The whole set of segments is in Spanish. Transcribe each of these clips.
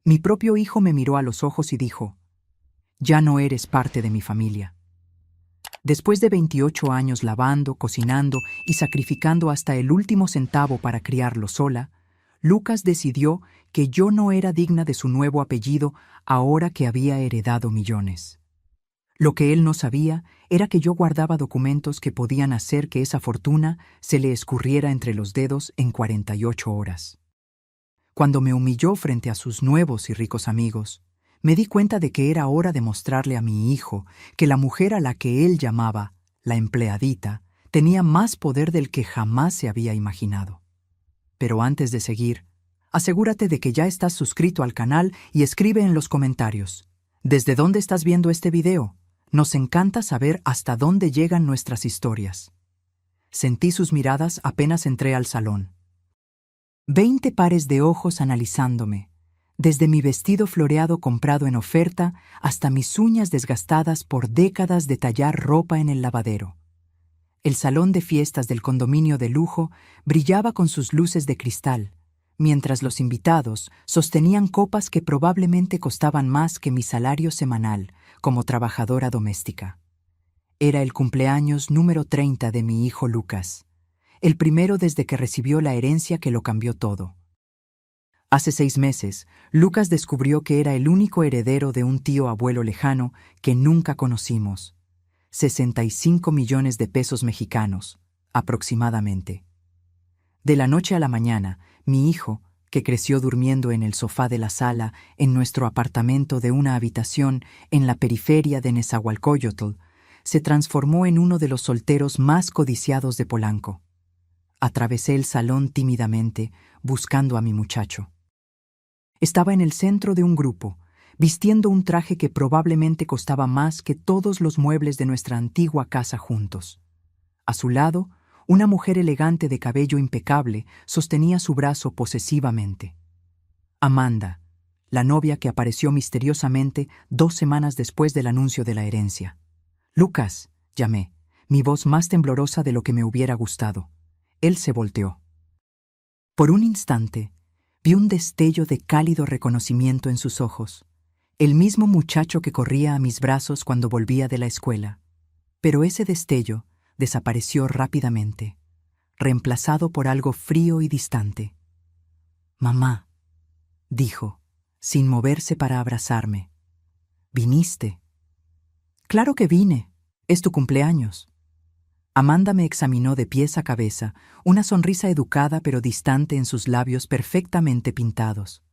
Mi propio hijo me miró a los ojos y dijo, «Ya no eres parte de mi familia». Después de 28 años lavando, cocinando y sacrificando hasta el último centavo para criarlo sola, Lucas decidió que yo no era digna de su nuevo apellido ahora que había heredado millones. Lo que él no sabía era que yo guardaba documentos que podían hacer que esa fortuna se le escurriera entre los dedos en 48 horas. Cuando me humilló frente a sus nuevos y ricos amigos, me di cuenta de que era hora de mostrarle a mi hijo que la mujer a la que él llamaba la empleadita tenía más poder del que jamás se había imaginado. Pero antes de seguir, asegúrate de que ya estás suscrito al canal y escribe en los comentarios, ¿desde dónde estás viendo este video? Nos encanta saber hasta dónde llegan nuestras historias. Sentí sus miradas apenas entré al salón. 20 pares de ojos analizándome, desde mi vestido floreado comprado en oferta hasta mis uñas desgastadas por décadas de tallar ropa en el lavadero. El salón de fiestas del condominio de lujo brillaba con sus luces de cristal, mientras los invitados sostenían copas que probablemente costaban más que mi salario semanal como trabajadora doméstica. Era el cumpleaños número 30 de mi hijo Lucas, el primero desde que recibió la herencia que lo cambió todo. Hace 6 meses, Lucas descubrió que era el único heredero de un tío abuelo lejano que nunca conocimos. 65 millones de pesos mexicanos, aproximadamente. De la noche a la mañana, mi hijo, que creció durmiendo en el sofá de la sala en nuestro apartamento de una habitación en la periferia de Nezahualcóyotl, se transformó en uno de los solteros más codiciados de Polanco. Atravesé el salón tímidamente, buscando a mi muchacho. Estaba en el centro de un grupo, vistiendo un traje que probablemente costaba más que todos los muebles de nuestra antigua casa juntos. A su lado, una mujer elegante de cabello impecable sostenía su brazo posesivamente. Amanda, la novia que apareció misteriosamente 2 semanas después del anuncio de la herencia. «Lucas», llamé, mi voz más temblorosa de lo que me hubiera gustado. Él se volteó. Por un instante, vi un destello de cálido reconocimiento en sus ojos, el mismo muchacho que corría a mis brazos cuando volvía de la escuela. Pero ese destello desapareció rápidamente, reemplazado por algo frío y distante. «Mamá», dijo, sin moverse para abrazarme. «¿Viniste?» «Claro que vine. Es tu cumpleaños». Amanda me examinó de pies a cabeza, una sonrisa educada pero distante en sus labios perfectamente pintados.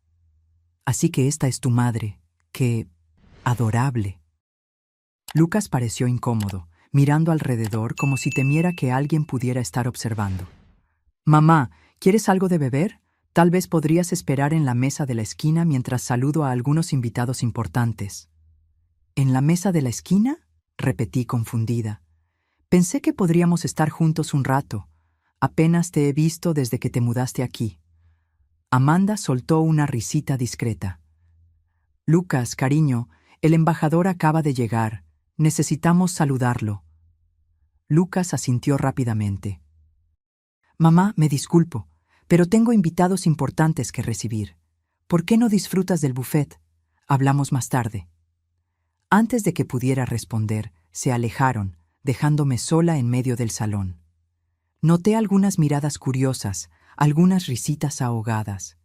«Así que esta es tu madre. ¡Qué adorable!». Lucas pareció incómodo, mirando alrededor como si temiera que alguien pudiera estar observando. «Mamá, ¿quieres algo de beber? Tal vez podrías esperar en la mesa de la esquina mientras saludo a algunos invitados importantes». «¿En la mesa de la esquina?», repetí confundida. «Pensé que podríamos estar juntos un rato. Apenas te he visto desde que te mudaste aquí». Amanda soltó una risita discreta. «Lucas, cariño, el embajador acaba de llegar. Necesitamos saludarlo». Lucas asintió rápidamente. «Mamá, me disculpo, pero tengo invitados importantes que recibir. ¿Por qué no disfrutas del buffet? Hablamos más tarde». Antes de que pudiera responder, se alejaron, dejándome sola en medio del salón. Noté algunas miradas curiosas, algunas risitas ahogadas.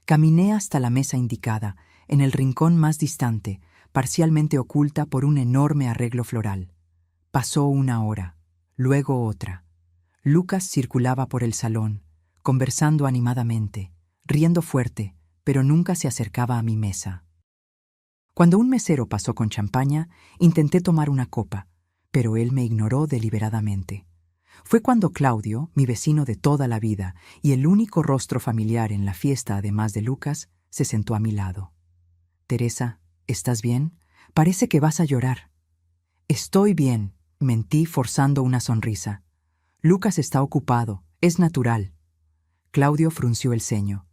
Caminé hasta la mesa indicada, en el rincón más distante, parcialmente oculta por un enorme arreglo floral. Pasó 1 hora, luego otra. Lucas circulaba por el salón, conversando animadamente, riendo fuerte, pero nunca se acercaba a mi mesa. Cuando un mesero pasó con champaña, intenté tomar una copa, pero él me ignoró deliberadamente. Fue cuando Claudio, mi vecino de toda la vida y el único rostro familiar en la fiesta además de Lucas, se sentó a mi lado. «Teresa, ¿estás bien? Parece que vas a llorar». «Estoy bien», mentí forzando una sonrisa. «Lucas está ocupado, es natural». Claudio frunció el ceño.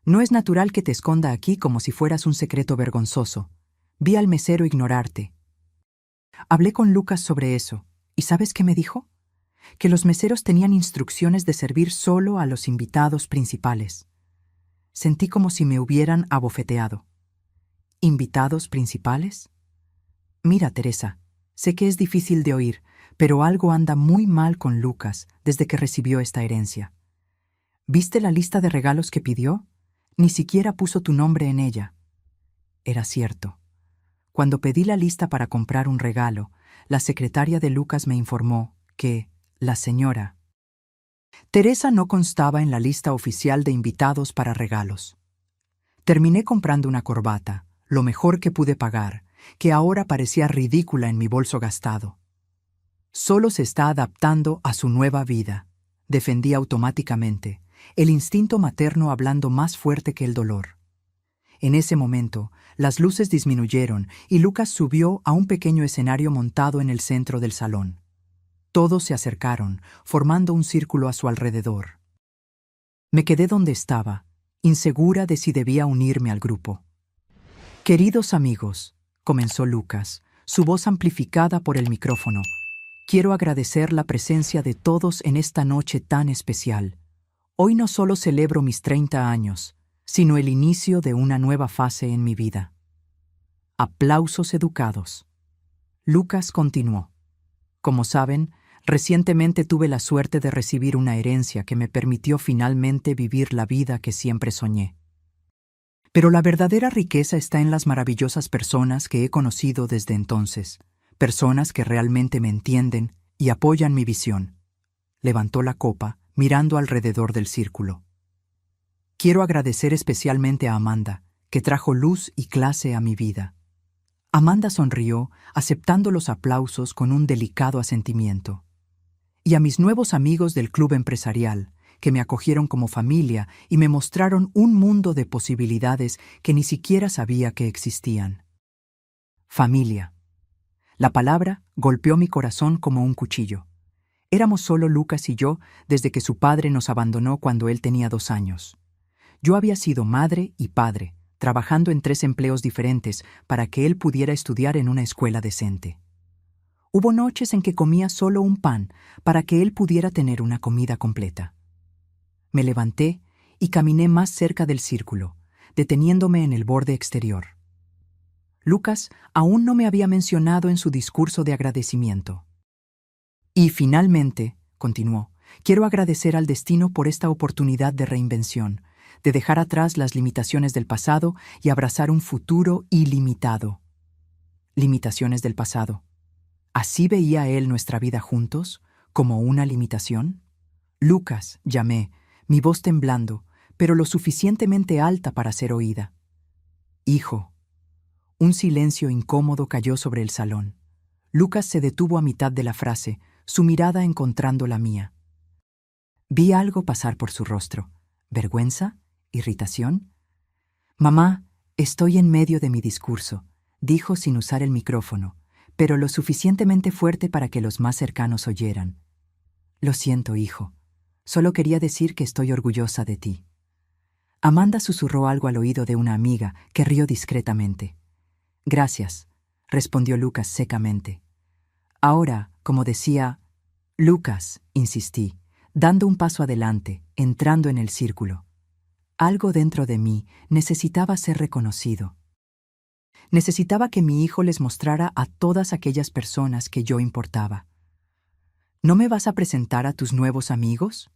«No es natural que te esconda aquí como si fueras un secreto vergonzoso. Vi al mesero ignorarte». Hablé con Lucas sobre eso, ¿y sabes qué me dijo? Que los meseros tenían instrucciones de servir solo a los invitados principales. Sentí como si me hubieran abofeteado. ¿Invitados principales? Mira, Teresa, sé que es difícil de oír, pero algo anda muy mal con Lucas desde que recibió esta herencia. ¿Viste la lista de regalos que pidió? Ni siquiera puso tu nombre en ella. Era cierto. Cuando pedí la lista para comprar un regalo, la secretaria de Lucas me informó que la señora Teresa no constaba en la lista oficial de invitados para regalos. Terminé comprando una corbata, lo mejor que pude pagar, que ahora parecía ridícula en mi bolso gastado. Solo se está adaptando a su nueva vida, defendí automáticamente, el instinto materno hablando más fuerte que el dolor. En ese momento, las luces disminuyeron y Lucas subió a un pequeño escenario montado en el centro del salón. Todos se acercaron, formando un círculo a su alrededor. Me quedé donde estaba, insegura de si debía unirme al grupo. «Queridos amigos», comenzó Lucas, su voz amplificada por el micrófono, «quiero agradecer la presencia de todos en esta noche tan especial. Hoy no solo celebro mis 30 años, sino el inicio de una nueva fase en mi vida». Aplausos educados. Lucas continuó. Como saben, recientemente tuve la suerte de recibir una herencia que me permitió finalmente vivir la vida que siempre soñé. Pero la verdadera riqueza está en las maravillosas personas que he conocido desde entonces, personas que realmente me entienden y apoyan mi visión. Levantó la copa, mirando alrededor del círculo. Quiero agradecer especialmente a Amanda, que trajo luz y clase a mi vida. Amanda sonrió, aceptando los aplausos con un delicado asentimiento. Y a mis nuevos amigos del club empresarial, que me acogieron como familia y me mostraron un mundo de posibilidades que ni siquiera sabía que existían. Familia. La palabra golpeó mi corazón como un cuchillo. Éramos solo Lucas y yo desde que su padre nos abandonó cuando él tenía 2 años. Yo había sido madre y padre, trabajando en 3 empleos diferentes para que él pudiera estudiar en una escuela decente. Hubo noches en que comía solo un pan para que él pudiera tener una comida completa. Me levanté y caminé más cerca del círculo, deteniéndome en el borde exterior. Lucas aún no me había mencionado en su discurso de agradecimiento. Y finalmente, continuó, quiero agradecer al destino por esta oportunidad de reinvención, de dejar atrás las limitaciones del pasado y abrazar un futuro ilimitado. Limitaciones del pasado. ¿Así veía él nuestra vida juntos, como una limitación? Lucas, llamé, mi voz temblando, pero lo suficientemente alta para ser oída. Hijo. Un silencio incómodo cayó sobre el salón. Lucas se detuvo a mitad de la frase, su mirada encontrando la mía. Vi algo pasar por su rostro. ¿Vergüenza? ¿Irritación? Mamá, estoy en medio de mi discurso, dijo sin usar el micrófono, pero lo suficientemente fuerte para que los más cercanos oyeran. Lo siento, hijo. Solo quería decir que estoy orgullosa de ti. Amanda susurró algo al oído de una amiga que rió discretamente. Gracias, respondió Lucas secamente. Ahora, como decía, Lucas, insistí, dando un paso adelante, entrando en el círculo. Algo dentro de mí necesitaba ser reconocido. Necesitaba que mi hijo les mostrara a todas aquellas personas que yo importaba. ¿No me vas a presentar a tus nuevos amigos?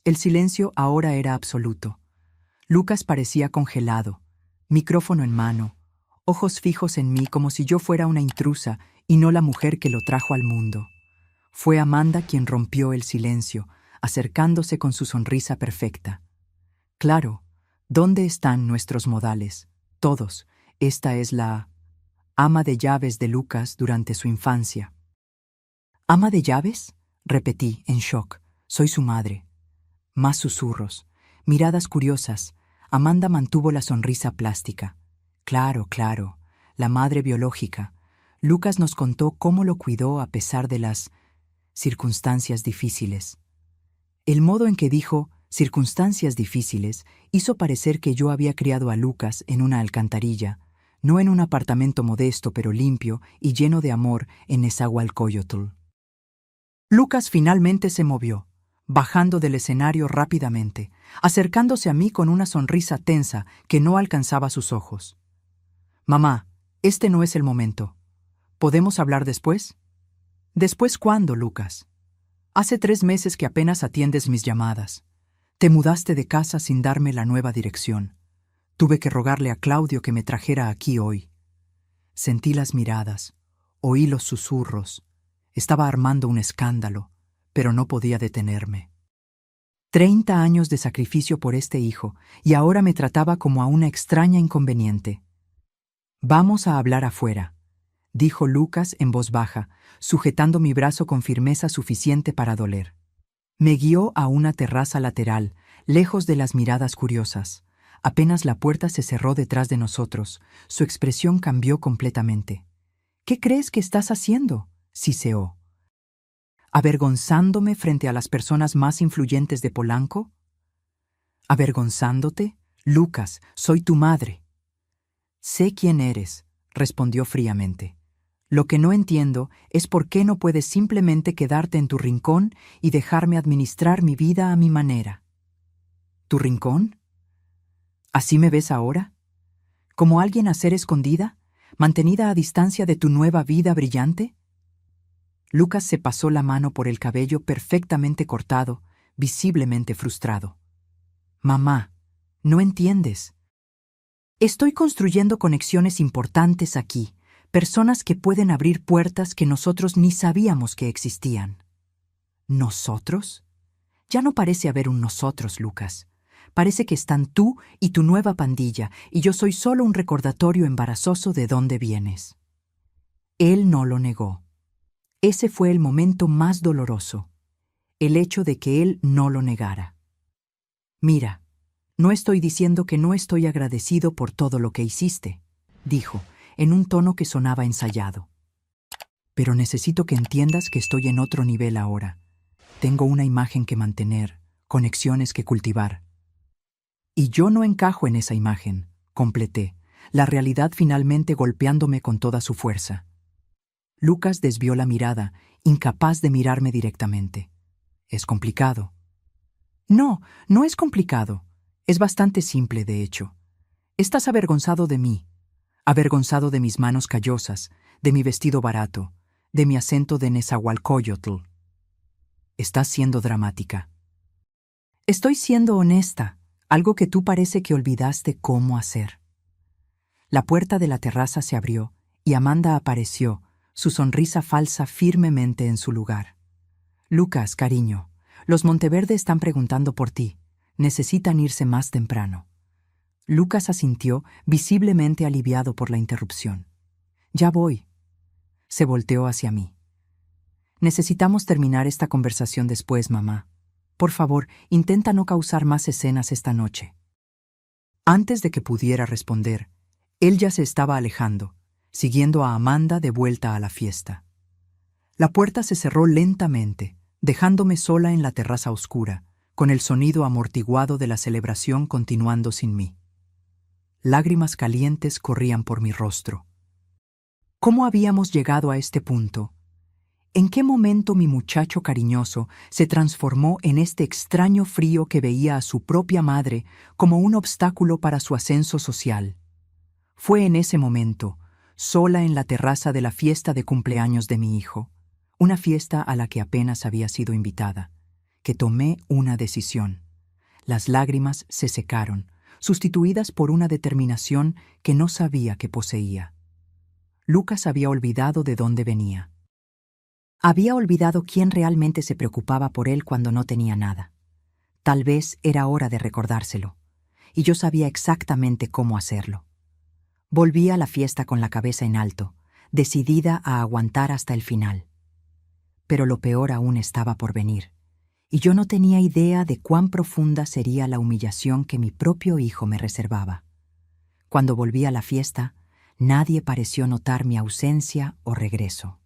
El silencio ahora era absoluto. Lucas parecía congelado, micrófono en mano, ojos fijos en mí como si yo fuera una intrusa y no la mujer que lo trajo al mundo. Fue Amanda quien rompió el silencio, acercándose con su sonrisa perfecta. Claro, ¿dónde están nuestros modales? Todos. Esta es la ama de llaves de Lucas durante su infancia. ¿Ama de llaves? Repetí, en shock. Soy su madre. Más susurros, miradas curiosas. Amanda mantuvo la sonrisa plástica. Claro, claro, la madre biológica. Lucas nos contó cómo lo cuidó a pesar de las circunstancias difíciles. El modo en que dijo circunstancias difíciles hizo parecer que yo había criado a Lucas en una alcantarilla, no en un apartamento modesto pero limpio y lleno de amor en Nezahualcóyotl. Lucas finalmente se movió. bajando del escenario rápidamente, acercándose a mí con una sonrisa tensa que no alcanzaba sus ojos. «Mamá, este no es el momento. ¿Podemos hablar después?» «¿Después cuándo, Lucas? Hace 3 meses que apenas atiendes mis llamadas. Te mudaste de casa sin darme la nueva dirección. Tuve que rogarle a Claudio que me trajera aquí hoy. Sentí las miradas, oí los susurros. Estaba armando un escándalo, pero no podía detenerme. 30 años de sacrificio por este hijo, y ahora me trataba como a una extraña inconveniente. «Vamos a hablar afuera», dijo Lucas en voz baja, sujetando mi brazo con firmeza suficiente para doler. Me guió a una terraza lateral, lejos de las miradas curiosas. Apenas la puerta se cerró detrás de nosotros, su expresión cambió completamente. «¿Qué crees que estás haciendo?», siseó. «¿Avergonzándome frente a las personas más influyentes de Polanco?» «¿Avergonzándote? Lucas, soy tu madre». «Sé quién eres», respondió fríamente. «Lo que no entiendo es por qué no puedes simplemente quedarte en tu rincón y dejarme administrar mi vida a mi manera». «¿Tu rincón? ¿Así me ves ahora? ¿Como alguien a ser escondida, mantenida a distancia de tu nueva vida brillante?» Lucas se pasó la mano por el cabello perfectamente cortado, visiblemente frustrado. «Mamá, no entiendes. Estoy construyendo conexiones importantes aquí, personas que pueden abrir puertas que nosotros ni sabíamos que existían». ¿Nosotros? Ya no parece haber un nosotros, Lucas. Parece que están tú y tu nueva pandilla, y yo soy solo un recordatorio embarazoso de dónde vienes. Él no lo negó. Ese fue el momento más doloroso, el hecho de que él no lo negara. «Mira, no estoy diciendo que no estoy agradecido por todo lo que hiciste», dijo, en un tono que sonaba ensayado. «Pero necesito que entiendas que estoy en otro nivel ahora. Tengo una imagen que mantener, conexiones que cultivar. Y yo no encajo en esa imagen», completé, la realidad finalmente golpeándome con toda su fuerza. Lucas desvió la mirada, incapaz de mirarme directamente. «Es complicado». «No, no es complicado. Es bastante simple, de hecho. Estás avergonzado de mí, avergonzado de mis manos callosas, de mi vestido barato, de mi acento de Nezahualcóyotl. Estás siendo dramática». «Estoy siendo honesta, algo que tú parece que olvidaste cómo hacer». La puerta de la terraza se abrió y Amanda apareció, su sonrisa falsa firmemente en su lugar. «Lucas, cariño, los Monteverde están preguntando por ti. Necesitan irse más temprano». Lucas asintió, visiblemente aliviado por la interrupción. «Ya voy». Se volteó hacia mí. «Necesitamos terminar esta conversación después, mamá. Por favor, intenta no causar más escenas esta noche». Antes de que pudiera responder, él ya se estaba alejando, siguiendo a Amanda de vuelta a la fiesta. La puerta se cerró lentamente, dejándome sola en la terraza oscura, con el sonido amortiguado de la celebración continuando sin mí. Lágrimas calientes corrían por mi rostro. ¿Cómo habíamos llegado a este punto? ¿En qué momento mi muchacho cariñoso se transformó en este extraño frío que veía a su propia madre como un obstáculo para su ascenso social? Fue en ese momento, sola en la terraza de la fiesta de cumpleaños de mi hijo, una fiesta a la que apenas había sido invitada, que tomé una decisión. Las lágrimas se secaron, sustituidas por una determinación que no sabía que poseía. Lucas había olvidado de dónde venía. Había olvidado quién realmente se preocupaba por él cuando no tenía nada. Tal vez era hora de recordárselo, y yo sabía exactamente cómo hacerlo. Volví a la fiesta con la cabeza en alto, decidida a aguantar hasta el final. Pero lo peor aún estaba por venir, y yo no tenía idea de cuán profunda sería la humillación que mi propio hijo me reservaba. Cuando volví a la fiesta, nadie pareció notar mi ausencia o regreso.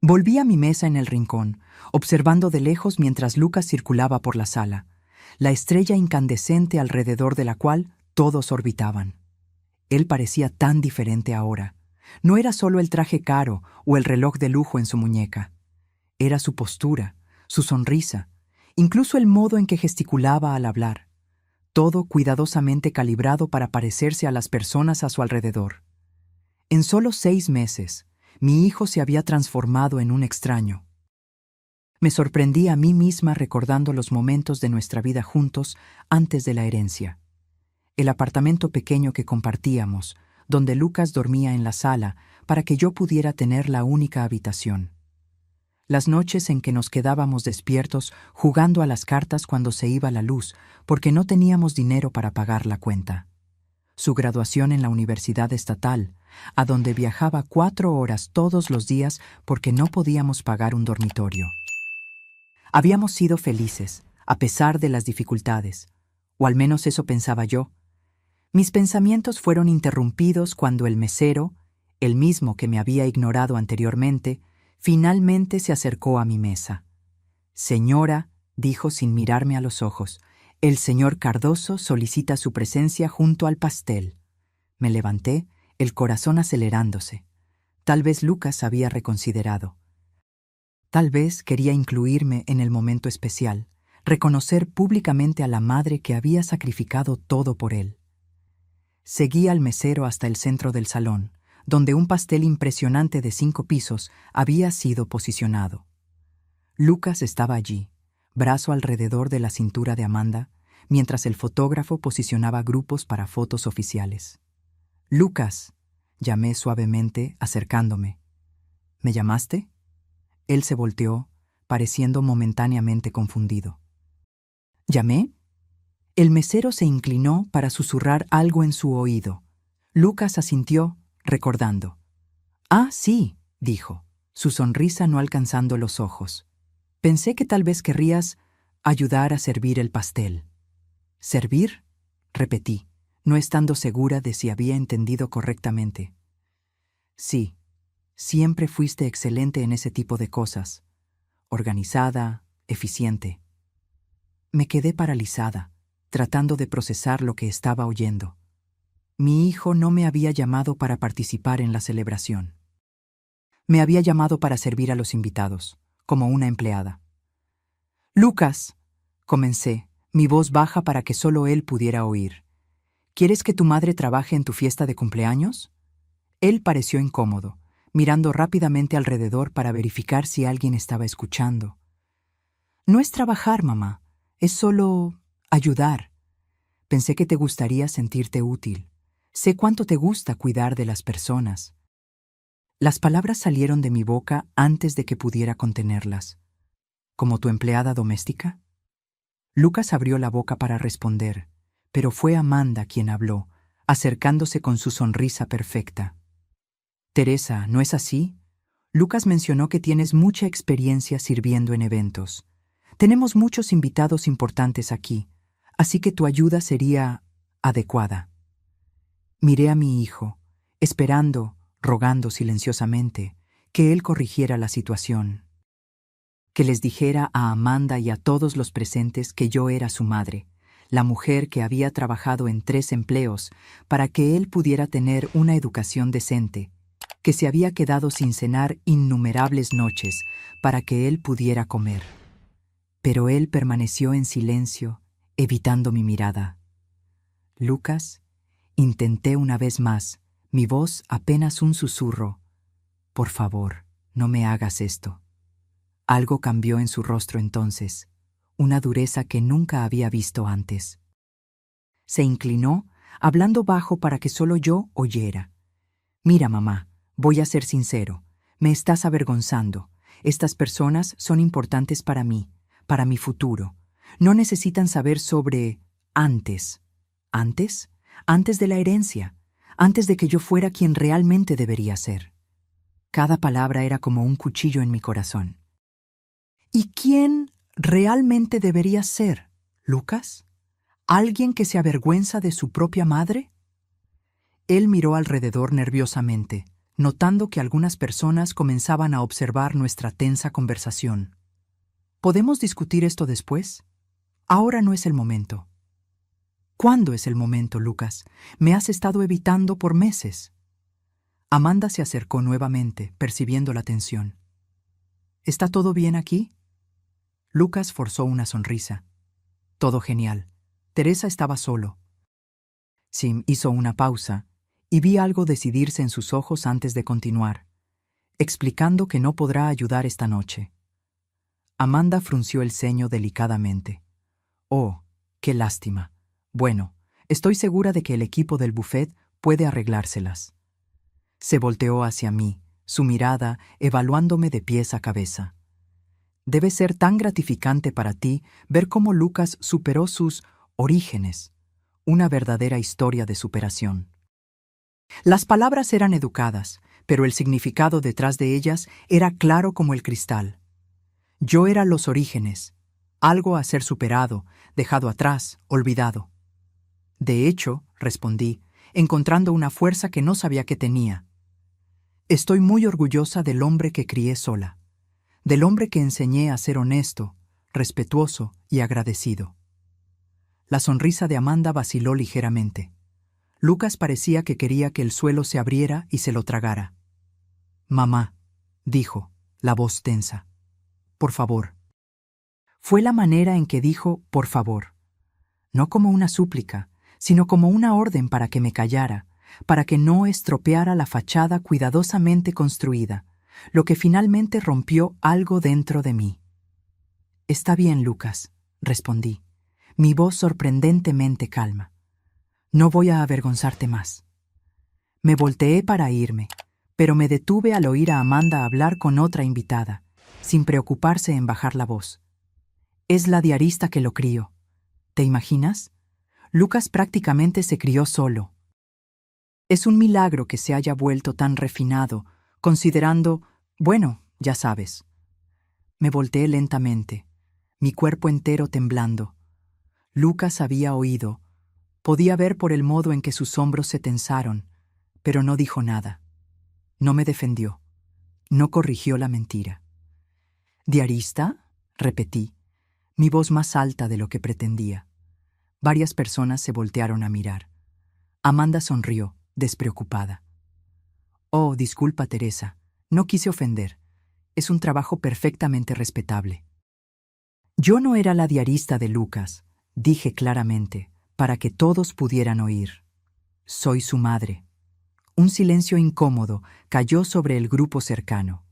Volví a mi mesa en el rincón, observando de lejos mientras Lucas circulaba por la sala, la estrella incandescente alrededor de la cual todos orbitaban. Él parecía tan diferente ahora. No era solo el traje caro o el reloj de lujo en su muñeca. Era su postura, su sonrisa, incluso el modo en que gesticulaba al hablar, todo cuidadosamente calibrado para parecerse a las personas a su alrededor. En solo 6 meses, mi hijo se había transformado en un extraño. Me sorprendí a mí misma recordando los momentos de nuestra vida juntos antes de la herencia. El apartamento pequeño que compartíamos, donde Lucas dormía en la sala para que yo pudiera tener la única habitación. Las noches en que nos quedábamos despiertos jugando a las cartas cuando se iba la luz porque no teníamos dinero para pagar la cuenta. Su graduación en la Universidad Estatal, a donde viajaba 4 horas todos los días porque no podíamos pagar un dormitorio. Habíamos sido felices, a pesar de las dificultades, o al menos eso pensaba yo. Mis pensamientos fueron interrumpidos cuando el mesero, el mismo que me había ignorado anteriormente, finalmente se acercó a mi mesa. «Señora», dijo sin mirarme a los ojos, «el señor Cardoso solicita su presencia junto al pastel». Me levanté, el corazón acelerándose. Tal vez Lucas había reconsiderado. Tal vez quería incluirme en el momento especial, reconocer públicamente a la madre que había sacrificado todo por él. Seguí al mesero hasta el centro del salón, donde un pastel impresionante de 5 pisos había sido posicionado. Lucas estaba allí, brazo alrededor de la cintura de Amanda, mientras el fotógrafo posicionaba grupos para fotos oficiales. «Lucas», llamé suavemente, acercándome. «¿Me llamaste?» Él se volteó, pareciendo momentáneamente confundido. «¿Llamé?» El mesero se inclinó para susurrar algo en su oído. Lucas asintió, recordando. «Ah, sí», dijo, su sonrisa no alcanzando los ojos. «Pensé que tal vez querrías ayudar a servir el pastel». «¿Servir?», repetí, no estando segura de si había entendido correctamente. «Sí, siempre fuiste excelente en ese tipo de cosas. Organizada, eficiente». Me quedé paralizada, tratando de procesar lo que estaba oyendo. Mi hijo no me había llamado para participar en la celebración. Me había llamado para servir a los invitados, como una empleada. «Lucas», comencé, mi voz baja para que solo él pudiera oír. «¿Quieres que tu madre trabaje en tu fiesta de cumpleaños?» Él pareció incómodo, mirando rápidamente alrededor para verificar si alguien estaba escuchando. «No es trabajar, mamá, es solo ayudar. Pensé que te gustaría sentirte útil. Sé cuánto te gusta cuidar de las personas». Las palabras salieron de mi boca antes de que pudiera contenerlas. «¿Como tu empleada doméstica?» Lucas abrió la boca para responder, pero fue Amanda quien habló, acercándose con su sonrisa perfecta. «Teresa, ¿no es así? Lucas mencionó que tienes mucha experiencia sirviendo en eventos. Tenemos muchos invitados importantes aquí, así que tu ayuda sería adecuada». Miré a mi hijo, esperando, rogando silenciosamente, que él corrigiera la situación. Que les dijera a Amanda y a todos los presentes que yo era su madre, la mujer que había trabajado en 3 empleos para que él pudiera tener una educación decente, que se había quedado sin cenar innumerables noches para que él pudiera comer. Pero él permaneció en silencio, evitando mi mirada. «Lucas», intenté una vez más, mi voz apenas un susurro. «Por favor, no me hagas esto». Algo cambió en su rostro entonces, una dureza que nunca había visto antes. Se inclinó, hablando bajo para que solo yo oyera. «Mira, mamá, voy a ser sincero, me estás avergonzando. Estas personas son importantes para mí, para mi futuro. No necesitan saber sobre antes». ¿Antes? Antes de la herencia, antes de que yo fuera quien realmente debería ser. Cada palabra era como un cuchillo en mi corazón. ¿Y quién realmente debería ser, Lucas? ¿Alguien que se avergüenza de su propia madre? Él miró alrededor nerviosamente, notando que algunas personas comenzaban a observar nuestra tensa conversación. ¿Podemos discutir esto después? Ahora no es el momento. ¿Cuándo es el momento, Lucas? Me has estado evitando por meses. Amanda se acercó nuevamente, percibiendo la tensión. ¿Está todo bien aquí? Lucas forzó una sonrisa. Todo genial. Teresa estaba solo. Sim hizo una pausa y vi algo decidirse en sus ojos antes de continuar, explicando que no podrá ayudar esta noche. Amanda frunció el ceño delicadamente. Oh, qué lástima. Bueno, estoy segura de que el equipo del buffet puede arreglárselas. Se volteó hacia mí, su mirada evaluándome de pies a cabeza. Debe ser tan gratificante para ti ver cómo Lucas superó sus orígenes, una verdadera historia de superación. Las palabras eran educadas, pero el significado detrás de ellas era claro como el cristal. Yo era los orígenes, algo a ser superado, dejado atrás, olvidado. De hecho, respondí, encontrando una fuerza que no sabía que tenía. Estoy muy orgullosa del hombre que crié sola, del hombre que enseñé a ser honesto, respetuoso y agradecido. La sonrisa de Amanda vaciló ligeramente. Lucas parecía que quería que el suelo se abriera y se lo tragara. «Mamá», dijo, la voz tensa. «Por favor». Fue la manera en que dijo «por favor». No como una súplica, sino como una orden para que me callara, para que no estropeara la fachada cuidadosamente construida, lo que finalmente rompió algo dentro de mí. «Está bien, Lucas», respondí, mi voz sorprendentemente calma. «No voy a avergonzarte más». Me volteé para irme, pero me detuve al oír a Amanda hablar con otra invitada, sin preocuparse en bajar la voz. «Es la diarista que lo crió. ¿Te imaginas? Lucas prácticamente se crió solo. Es un milagro que se haya vuelto tan refinado, considerando, bueno, ya sabes». Me volteé lentamente, mi cuerpo entero temblando. Lucas había oído. Podía ver por el modo en que sus hombros se tensaron, pero no dijo nada. No me defendió. No corrigió la mentira. «¿Diarista?», repetí, mi voz más alta de lo que pretendía. Varias personas se voltearon a mirar. Amanda sonrió, despreocupada. «Oh, disculpa, Teresa. No quise ofender. Es un trabajo perfectamente respetable». Yo no era la diarista de Lucas, dije claramente, para que todos pudieran oír. Soy su madre. Un silencio incómodo cayó sobre el grupo cercano.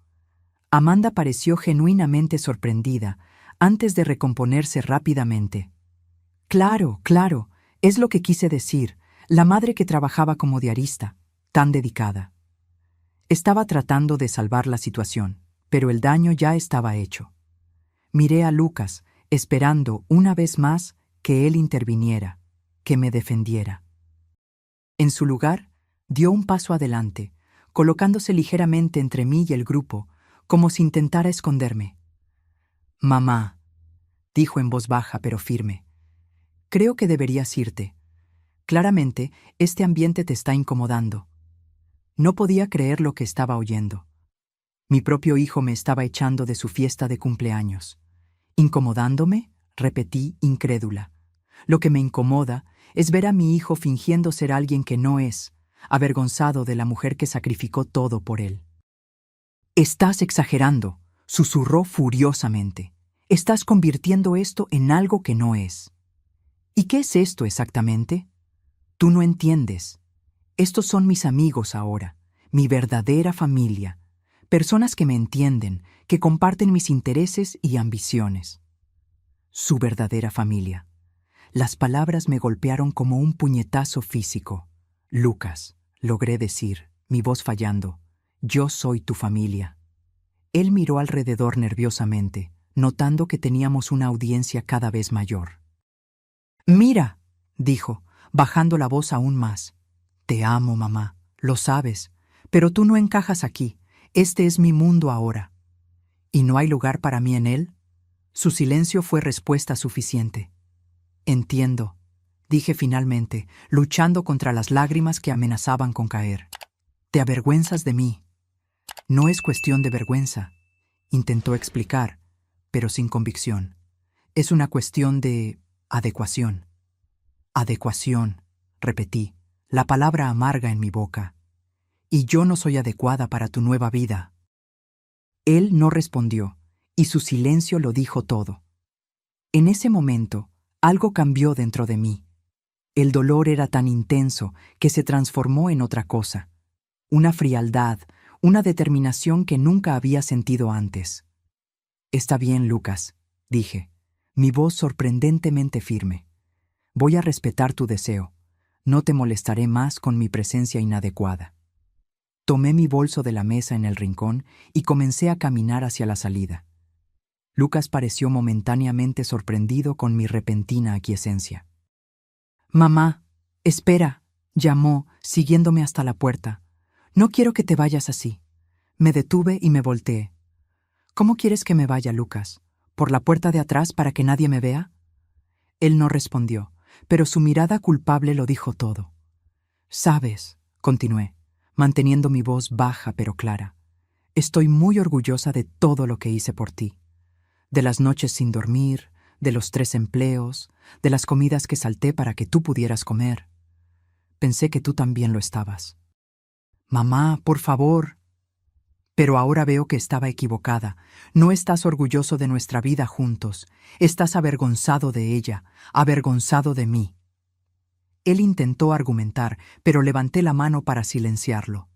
Amanda pareció genuinamente sorprendida, antes de recomponerse rápidamente. «Claro, claro, es lo que quise decir, la madre que trabajaba como diarista, tan dedicada». Estaba tratando de salvar la situación, pero el daño ya estaba hecho. Miré a Lucas, esperando una vez más que él interviniera, que me defendiera. En su lugar, dio un paso adelante, colocándose ligeramente entre mí y el grupo, como si intentara esconderme. «Mamá», dijo en voz baja pero firme, «creo que deberías irte. Claramente, este ambiente te está incomodando». No podía creer lo que estaba oyendo. Mi propio hijo me estaba echando de su fiesta de cumpleaños. «¿Incomodándome?», repetí, incrédula. Lo que me incomoda es ver a mi hijo fingiendo ser alguien que no es, avergonzado de la mujer que sacrificó todo por él. «Estás exagerando», susurró furiosamente. «Estás convirtiendo esto en algo que no es». «¿Y qué es esto exactamente?». «Tú no entiendes. Estos son mis amigos ahora, mi verdadera familia, personas que me entienden, que comparten mis intereses y ambiciones». Su verdadera familia. Las palabras me golpearon como un puñetazo físico. «Lucas», logré decir, mi voz fallando, «yo soy tu familia». Él miró alrededor nerviosamente, notando que teníamos una audiencia cada vez mayor. «Mira», dijo, bajando la voz aún más. «Te amo, mamá, lo sabes, pero tú no encajas aquí. Este es mi mundo ahora». «¿Y no hay lugar para mí en él?». Su silencio fue respuesta suficiente. «Entiendo», dije finalmente, luchando contra las lágrimas que amenazaban con caer. «Te avergüenzas de mí». «No es cuestión de vergüenza», intentó explicar, pero sin convicción. «Es una cuestión de adecuación». «Adecuación», repetí, la palabra amarga en mi boca. «Y yo no soy adecuada para tu nueva vida». Él no respondió, y su silencio lo dijo todo. En ese momento, algo cambió dentro de mí. El dolor era tan intenso que se transformó en otra cosa. Una frialdad, una determinación que nunca había sentido antes. «Está bien, Lucas», dije, mi voz sorprendentemente firme. «Voy a respetar tu deseo. No te molestaré más con mi presencia inadecuada». Tomé mi bolso de la mesa en el rincón y comencé a caminar hacia la salida. Lucas pareció momentáneamente sorprendido con mi repentina aquiescencia. «Mamá, espera», llamó, siguiéndome hasta la puerta. «No quiero que te vayas así». Me detuve y me volteé. «¿Cómo quieres que me vaya, Lucas? ¿Por la puerta de atrás para que nadie me vea?» Él no respondió, pero su mirada culpable lo dijo todo. «Sabes», continué, manteniendo mi voz baja pero clara, «estoy muy orgullosa de todo lo que hice por ti. De las noches sin dormir, de los 3 empleos, de las comidas que salté para que tú pudieras comer. Pensé que tú también lo estabas». «Mamá, por favor». Pero ahora veo que estaba equivocada. No estás orgulloso de nuestra vida juntos. Estás avergonzado de ella, avergonzado de mí. Él intentó argumentar, pero levanté la mano para silenciarlo.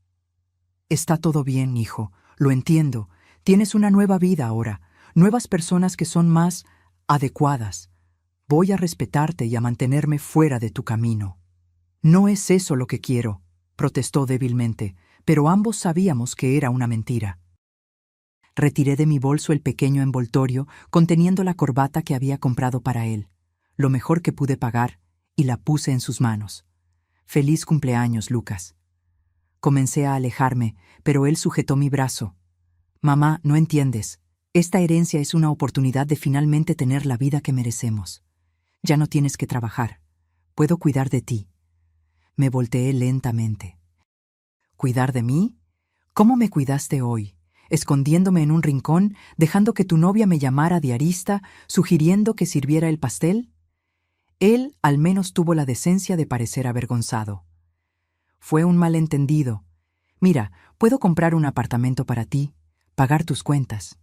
«Está todo bien, hijo. Lo entiendo. Tienes una nueva vida ahora, nuevas personas que son más adecuadas. Voy a respetarte y a mantenerme fuera de tu camino». «No es eso lo que quiero», protestó débilmente, pero ambos sabíamos que era una mentira. Retiré de mi bolso el pequeño envoltorio conteniendo la corbata que había comprado para él, lo mejor que pude pagar, y la puse en sus manos. «Feliz cumpleaños, Lucas». Comencé a alejarme, pero él sujetó mi brazo. «Mamá, no entiendes. Esta herencia es una oportunidad de finalmente tener la vida que merecemos. Ya no tienes que trabajar. Puedo cuidar de ti». Me volteé lentamente. «¿Cuidar de mí? ¿Cómo me cuidaste hoy? ¿Escondiéndome en un rincón, dejando que tu novia me llamara diarista, sugiriendo que sirviera el pastel?» Él al menos tuvo la decencia de parecer avergonzado. «Fue un malentendido. Mira, puedo comprar un apartamento para ti, pagar tus cuentas.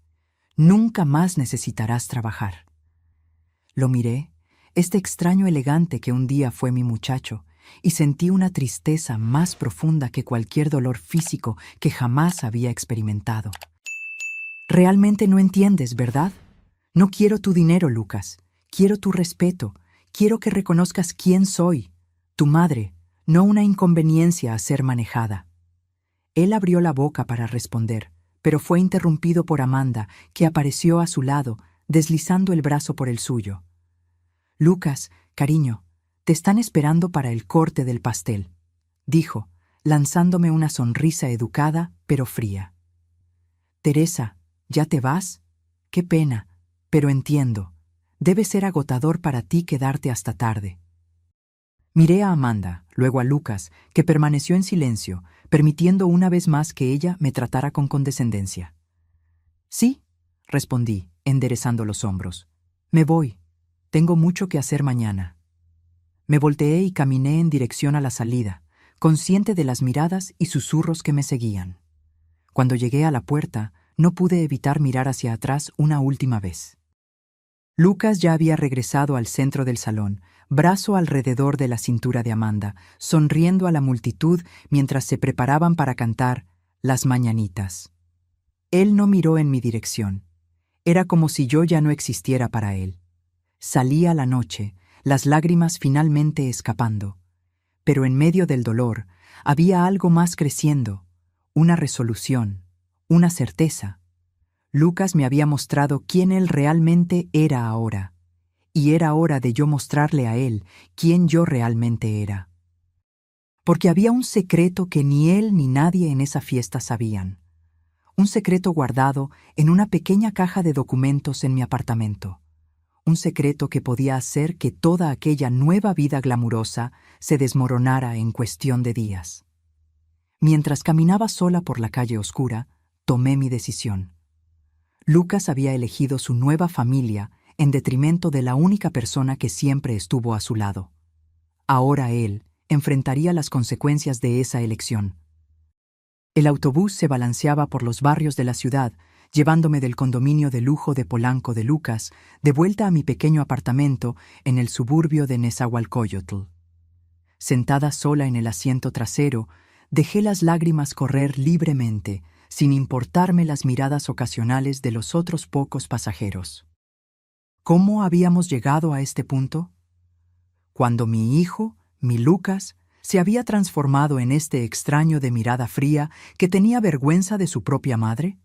Nunca más necesitarás trabajar». Lo miré, este extraño elegante que un día fue mi muchacho, y sentí una tristeza más profunda que cualquier dolor físico que jamás había experimentado. «Realmente no entiendes, ¿verdad? No quiero tu dinero, Lucas. Quiero tu respeto. Quiero que reconozcas quién soy, tu madre, no una inconveniencia a ser manejada». Él abrió la boca para responder, pero fue interrumpido por Amanda, que apareció a su lado, deslizando el brazo por el suyo. «Lucas, cariño, te están esperando para el corte del pastel», dijo, lanzándome una sonrisa educada pero fría. «Teresa, ¿ya te vas? Qué pena, pero entiendo. Debe ser agotador para ti quedarte hasta tarde». Miré a Amanda, luego a Lucas, que permaneció en silencio, permitiendo una vez más que ella me tratara con condescendencia. «Sí», respondí, enderezando los hombros. «Me voy. Tengo mucho que hacer mañana». Me volteé y caminé en dirección a la salida, consciente de las miradas y susurros que me seguían. Cuando llegué a la puerta, no pude evitar mirar hacia atrás una última vez. Lucas ya había regresado al centro del salón, brazo alrededor de la cintura de Amanda, sonriendo a la multitud mientras se preparaban para cantar Las Mañanitas. Él no miró en mi dirección. Era como si yo ya no existiera para él. Salía la noche, las lágrimas finalmente escapando. Pero en medio del dolor había algo más creciendo, una resolución, una certeza. Lucas me había mostrado quién él realmente era ahora, y era hora de yo mostrarle a él quién yo realmente era. Porque había un secreto que ni él ni nadie en esa fiesta sabían. Un secreto guardado en una pequeña caja de documentos en mi apartamento. Un secreto que podía hacer que toda aquella nueva vida glamurosa se desmoronara en cuestión de días. Mientras caminaba sola por la calle oscura, tomé mi decisión. Lucas había elegido su nueva familia en detrimento de la única persona que siempre estuvo a su lado. Ahora él enfrentaría las consecuencias de esa elección. El autobús se balanceaba por los barrios de la ciudad, llevándome del condominio de lujo de Polanco de Lucas de vuelta a mi pequeño apartamento en el suburbio de Nezahualcóyotl. Sentada sola en el asiento trasero, dejé las lágrimas correr libremente, sin importarme las miradas ocasionales de los otros pocos pasajeros. ¿Cómo habíamos llegado a este punto? Cuando mi hijo, mi Lucas, se había transformado en este extraño de mirada fría que tenía vergüenza de su propia madre.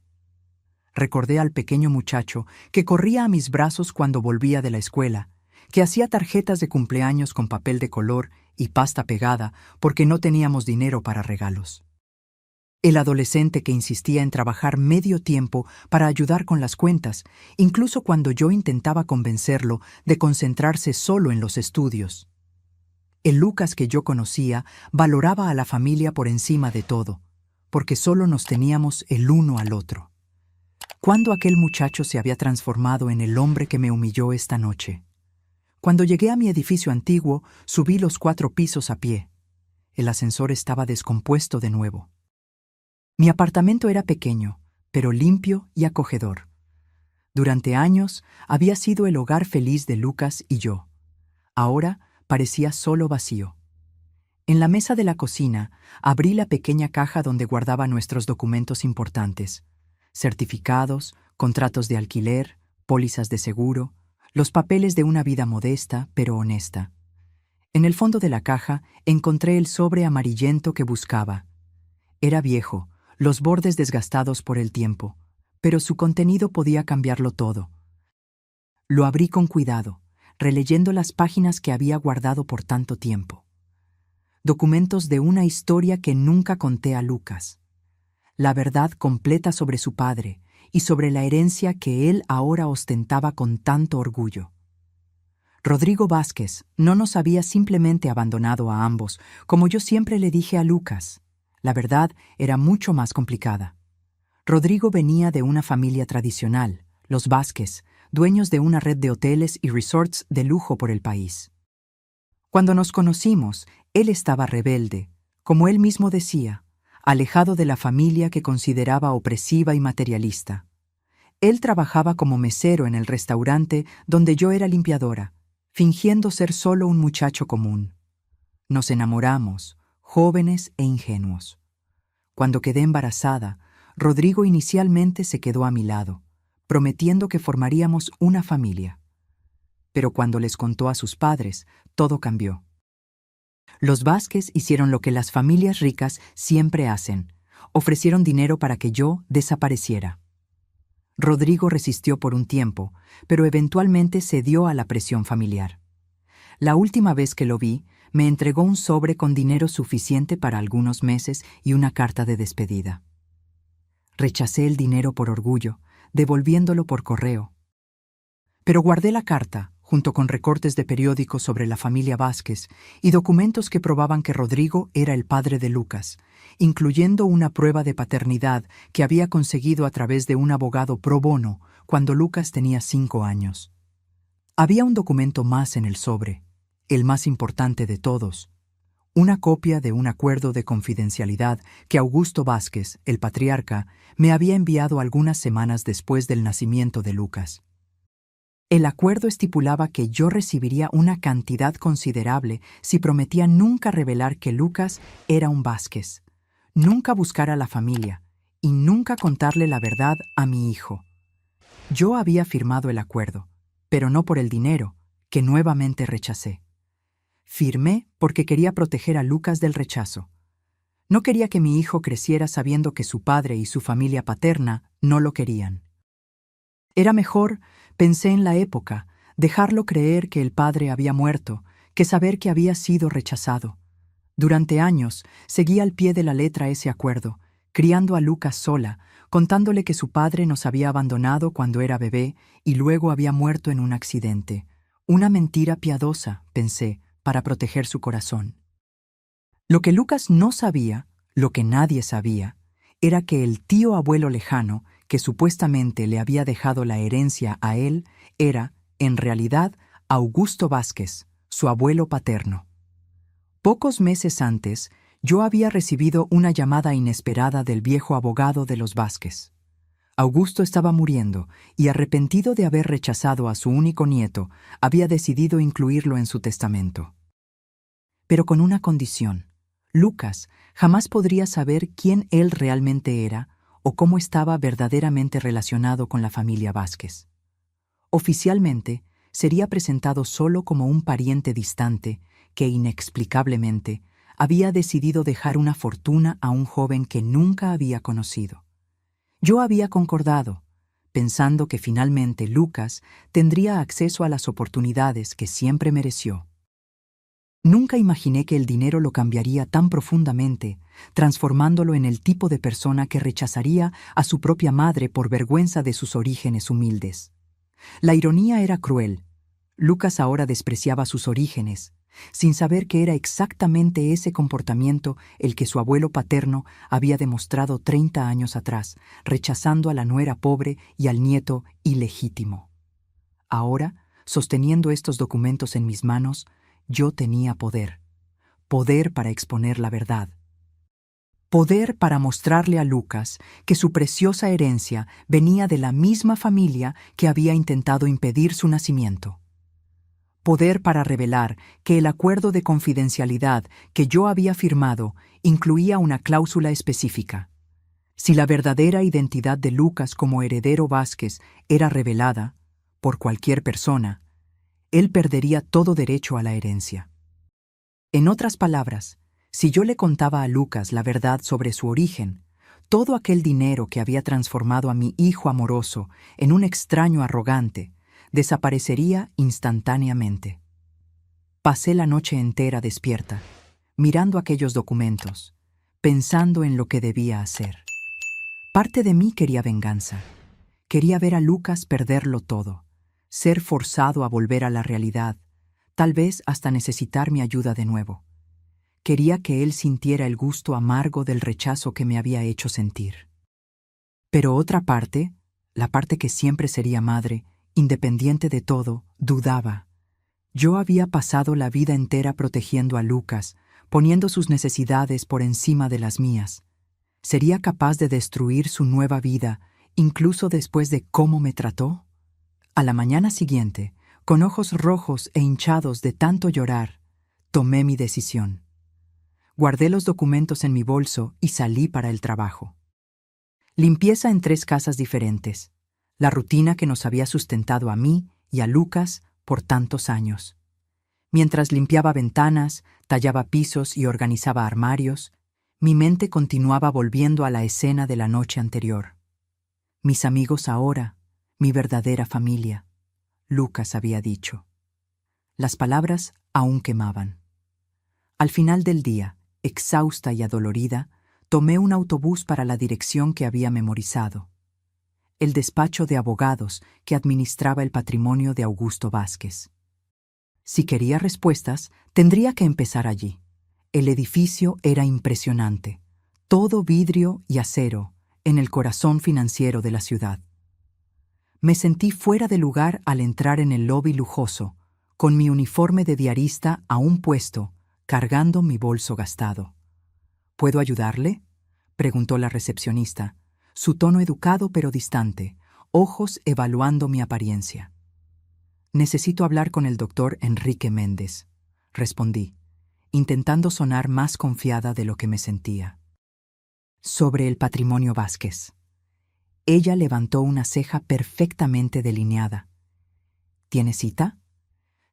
Recordé al pequeño muchacho que corría a mis brazos cuando volvía de la escuela, que hacía tarjetas de cumpleaños con papel de color y pasta pegada porque no teníamos dinero para regalos. El adolescente que insistía en trabajar medio tiempo para ayudar con las cuentas, incluso cuando yo intentaba convencerlo de concentrarse solo en los estudios. El Lucas que yo conocía valoraba a la familia por encima de todo, porque solo nos teníamos el uno al otro. ¿Cuándo aquel muchacho se había transformado en el hombre que me humilló esta noche? Cuando llegué a mi edificio antiguo, subí los 4 pisos a pie. El ascensor estaba descompuesto de nuevo. Mi apartamento era pequeño, pero limpio y acogedor. Durante años había sido el hogar feliz de Lucas y yo. Ahora parecía solo vacío. En la mesa de la cocina abrí la pequeña caja donde guardaba nuestros documentos importantes: certificados, contratos de alquiler, pólizas de seguro, los papeles de una vida modesta pero honesta. En el fondo de la caja encontré el sobre amarillento que buscaba. Era viejo, los bordes desgastados por el tiempo, pero su contenido podía cambiarlo todo. Lo abrí con cuidado, releyendo las páginas que había guardado por tanto tiempo. Documentos de una historia que nunca conté a Lucas. La verdad completa sobre su padre y sobre la herencia que él ahora ostentaba con tanto orgullo. Rodrigo Vázquez no nos había simplemente abandonado a ambos, como yo siempre le dije a Lucas. La verdad era mucho más complicada. Rodrigo venía de una familia tradicional, los Vázquez, dueños de una red de hoteles y resorts de lujo por el país. Cuando nos conocimos, él estaba rebelde, como él mismo decía, alejado de la familia que consideraba opresiva y materialista. Él trabajaba como mesero en el restaurante donde yo era limpiadora, fingiendo ser solo un muchacho común. Nos enamoramos, jóvenes e ingenuos. Cuando quedé embarazada, Rodrigo inicialmente se quedó a mi lado, prometiendo que formaríamos una familia. Pero cuando les contó a sus padres, todo cambió. Los Vázquez hicieron lo que las familias ricas siempre hacen: ofrecieron dinero para que yo desapareciera. Rodrigo resistió por un tiempo, pero eventualmente cedió a la presión familiar. La última vez que lo vi, me entregó un sobre con dinero suficiente para algunos meses y una carta de despedida. Rechacé el dinero por orgullo, devolviéndolo por correo. Pero guardé la carta, junto con recortes de periódicos sobre la familia Vázquez y documentos que probaban que Rodrigo era el padre de Lucas, incluyendo una prueba de paternidad que había conseguido a través de un abogado pro bono cuando Lucas tenía 5 años. Había un documento más en el sobre, el más importante de todos: una copia de un acuerdo de confidencialidad que Augusto Vázquez, el patriarca, me había enviado algunas semanas después del nacimiento de Lucas. El acuerdo estipulaba que yo recibiría una cantidad considerable si prometía nunca revelar que Lucas era un Vázquez, nunca buscar a la familia y nunca contarle la verdad a mi hijo. Yo había firmado el acuerdo, pero no por el dinero, que nuevamente rechacé. Firmé porque quería proteger a Lucas del rechazo. No quería que mi hijo creciera sabiendo que su padre y su familia paterna no lo querían. Era mejor, pensé en la época, dejarlo creer que el padre había muerto, que saber que había sido rechazado. Durante años seguí al pie de la letra ese acuerdo, criando a Lucas sola, contándole que su padre nos había abandonado cuando era bebé y luego había muerto en un accidente. Una mentira piadosa, pensé, para proteger su corazón. Lo que Lucas no sabía, lo que nadie sabía, era que el tío abuelo lejano, que supuestamente le había dejado la herencia a él, era, en realidad, Augusto Vázquez, su abuelo paterno. Pocos meses antes, yo había recibido una llamada inesperada del viejo abogado de los Vázquez. Augusto estaba muriendo y, arrepentido de haber rechazado a su único nieto, había decidido incluirlo en su testamento. Pero con una condición: Lucas jamás podría saber quién él realmente era o cómo estaba verdaderamente relacionado con la familia Vázquez. Oficialmente, sería presentado solo como un pariente distante que, inexplicablemente, había decidido dejar una fortuna a un joven que nunca había conocido. Yo había concordado, pensando que finalmente Lucas tendría acceso a las oportunidades que siempre mereció. Nunca imaginé que el dinero lo cambiaría tan profundamente, transformándolo en el tipo de persona que rechazaría a su propia madre por vergüenza de sus orígenes humildes. La ironía era cruel. Lucas ahora despreciaba sus orígenes, sin saber que era exactamente ese comportamiento el que su abuelo paterno había demostrado 30 años atrás, rechazando a la nuera pobre y al nieto ilegítimo. Ahora, sosteniendo estos documentos en mis manos, yo tenía poder. Poder para exponer la verdad. Poder para mostrarle a Lucas que su preciosa herencia venía de la misma familia que había intentado impedir su nacimiento. Poder para revelar que el acuerdo de confidencialidad que yo había firmado incluía una cláusula específica. Si la verdadera identidad de Lucas como heredero Vázquez era revelada por cualquier persona, él perdería todo derecho a la herencia. En otras palabras, si yo le contaba a Lucas la verdad sobre su origen, todo aquel dinero que había transformado a mi hijo amoroso en un extraño arrogante desaparecería instantáneamente. Pasé la noche entera despierta, mirando aquellos documentos, pensando en lo que debía hacer. Parte de mí quería venganza. Quería ver a Lucas perderlo todo, ser forzado a volver a la realidad, tal vez hasta necesitar mi ayuda de nuevo. Quería que él sintiera el gusto amargo del rechazo que me había hecho sentir. Pero otra parte, la parte que siempre sería madre, independiente de todo, dudaba. Yo había pasado la vida entera protegiendo a Lucas, poniendo sus necesidades por encima de las mías. ¿Sería capaz de destruir su nueva vida, incluso después de cómo me trató? A la mañana siguiente, con ojos rojos e hinchados de tanto llorar, tomé mi decisión. Guardé los documentos en mi bolso y salí para el trabajo. Limpieza en 3 casas diferentes, la rutina que nos había sustentado a mí y a Lucas por tantos años. Mientras limpiaba ventanas, tallaba pisos y organizaba armarios, mi mente continuaba volviendo a la escena de la noche anterior. Mis amigos ahora, mi verdadera familia, Lucas había dicho. Las palabras aún quemaban. Al final del día, exhausta y adolorida, tomé un autobús para la dirección que había memorizado. El despacho de abogados que administraba el patrimonio de Augusto Vázquez. Si quería respuestas, tendría que empezar allí. El edificio era impresionante, todo vidrio y acero, en el corazón financiero de la ciudad. Me sentí fuera de lugar al entrar en el lobby lujoso, con mi uniforme de diarista aún puesto, cargando mi bolso gastado. ¿Puedo ayudarle?, preguntó la recepcionista, su tono educado pero distante, ojos evaluando mi apariencia. Necesito hablar con el doctor Enrique Méndez, respondí, intentando sonar más confiada de lo que me sentía. Sobre el patrimonio Vázquez. Ella levantó una ceja perfectamente delineada. ¿Tiene cita?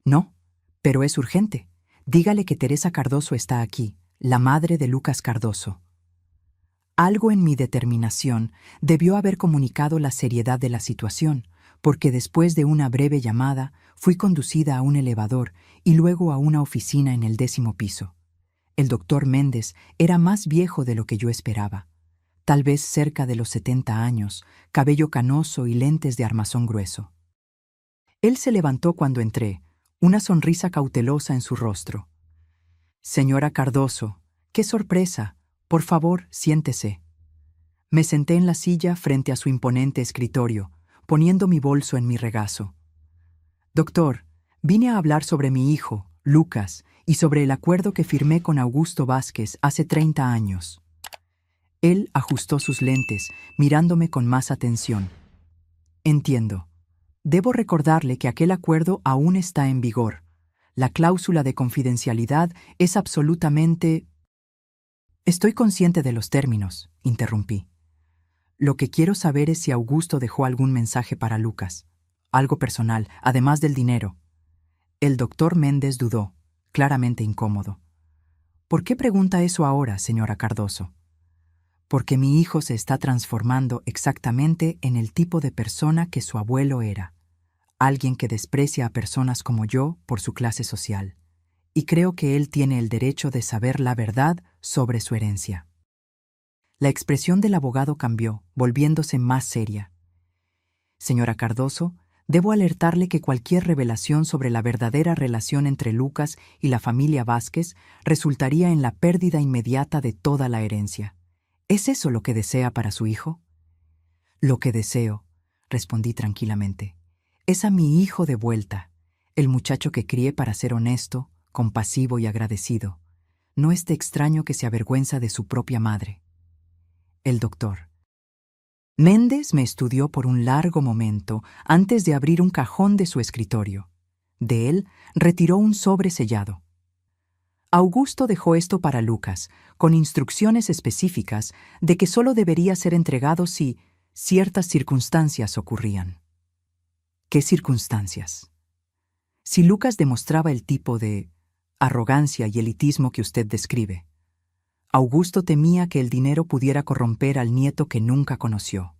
No, pero es urgente. Dígale que Teresa Cardoso está aquí, la madre de Lucas Cardoso. Algo en mi determinación debió haber comunicado la seriedad de la situación, porque después de una breve llamada fui conducida a un elevador y luego a una oficina en el 10º piso. El doctor Méndez era más viejo de lo que yo esperaba. Tal vez cerca de los 70 años, cabello canoso y lentes de armazón grueso. Él se levantó cuando entré, una sonrisa cautelosa en su rostro. «Señora Cardoso, qué sorpresa. Por favor, siéntese». Me senté en la silla frente a su imponente escritorio, poniendo mi bolso en mi regazo. «Doctor, vine a hablar sobre mi hijo, Lucas, y sobre el acuerdo que firmé con Augusto Vázquez hace 30 años». Él ajustó sus lentes, mirándome con más atención. Entiendo. Debo recordarle que aquel acuerdo aún está en vigor. La cláusula de confidencialidad es absolutamente... Estoy consciente de los términos, interrumpí. Lo que quiero saber es si Augusto dejó algún mensaje para Lucas. Algo personal, además del dinero. El doctor Méndez dudó, claramente incómodo. ¿Por qué pregunta eso ahora, señora Cardoso? Porque mi hijo se está transformando exactamente en el tipo de persona que su abuelo era. Alguien que desprecia a personas como yo por su clase social. Y creo que él tiene el derecho de saber la verdad sobre su herencia. La expresión del abogado cambió, volviéndose más seria. Señora Cardoso, debo alertarle que cualquier revelación sobre la verdadera relación entre Lucas y la familia Vázquez resultaría en la pérdida inmediata de toda la herencia. ¿Es eso lo que desea para su hijo? Lo que deseo, respondí tranquilamente, es a mi hijo de vuelta, el muchacho que crié para ser honesto, compasivo y agradecido. No es de extraño que se avergüenza de su propia madre. El doctor Méndez me estudió por un largo momento antes de abrir un cajón de su escritorio. De él retiró un sobre sellado. Augusto dejó esto para Lucas, con instrucciones específicas de que solo debería ser entregado si ciertas circunstancias ocurrían. ¿Qué circunstancias? Si Lucas demostraba el tipo de arrogancia y elitismo que usted describe, Augusto temía que el dinero pudiera corromper al nieto que nunca conoció.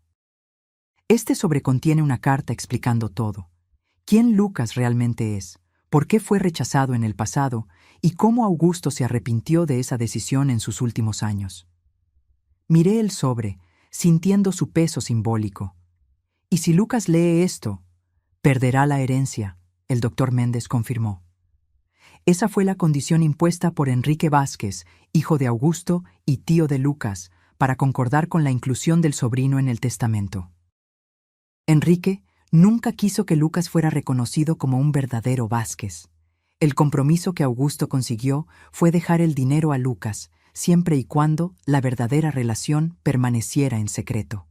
Este sobre contiene una carta explicando todo. ¿Quién Lucas realmente es? ¿Por qué fue rechazado en el pasado? ¿Y cómo Augusto se arrepintió de esa decisión en sus últimos años? Miré el sobre, sintiendo su peso simbólico. ¿Y si Lucas lee esto? Perderá la herencia, el doctor Méndez confirmó. Esa fue la condición impuesta por Enrique Vázquez, hijo de Augusto y tío de Lucas, para concordar con la inclusión del sobrino en el testamento. Enrique nunca quiso que Lucas fuera reconocido como un verdadero Vázquez. El compromiso que Augusto consiguió fue dejar el dinero a Lucas, siempre y cuando la verdadera relación permaneciera en secreto.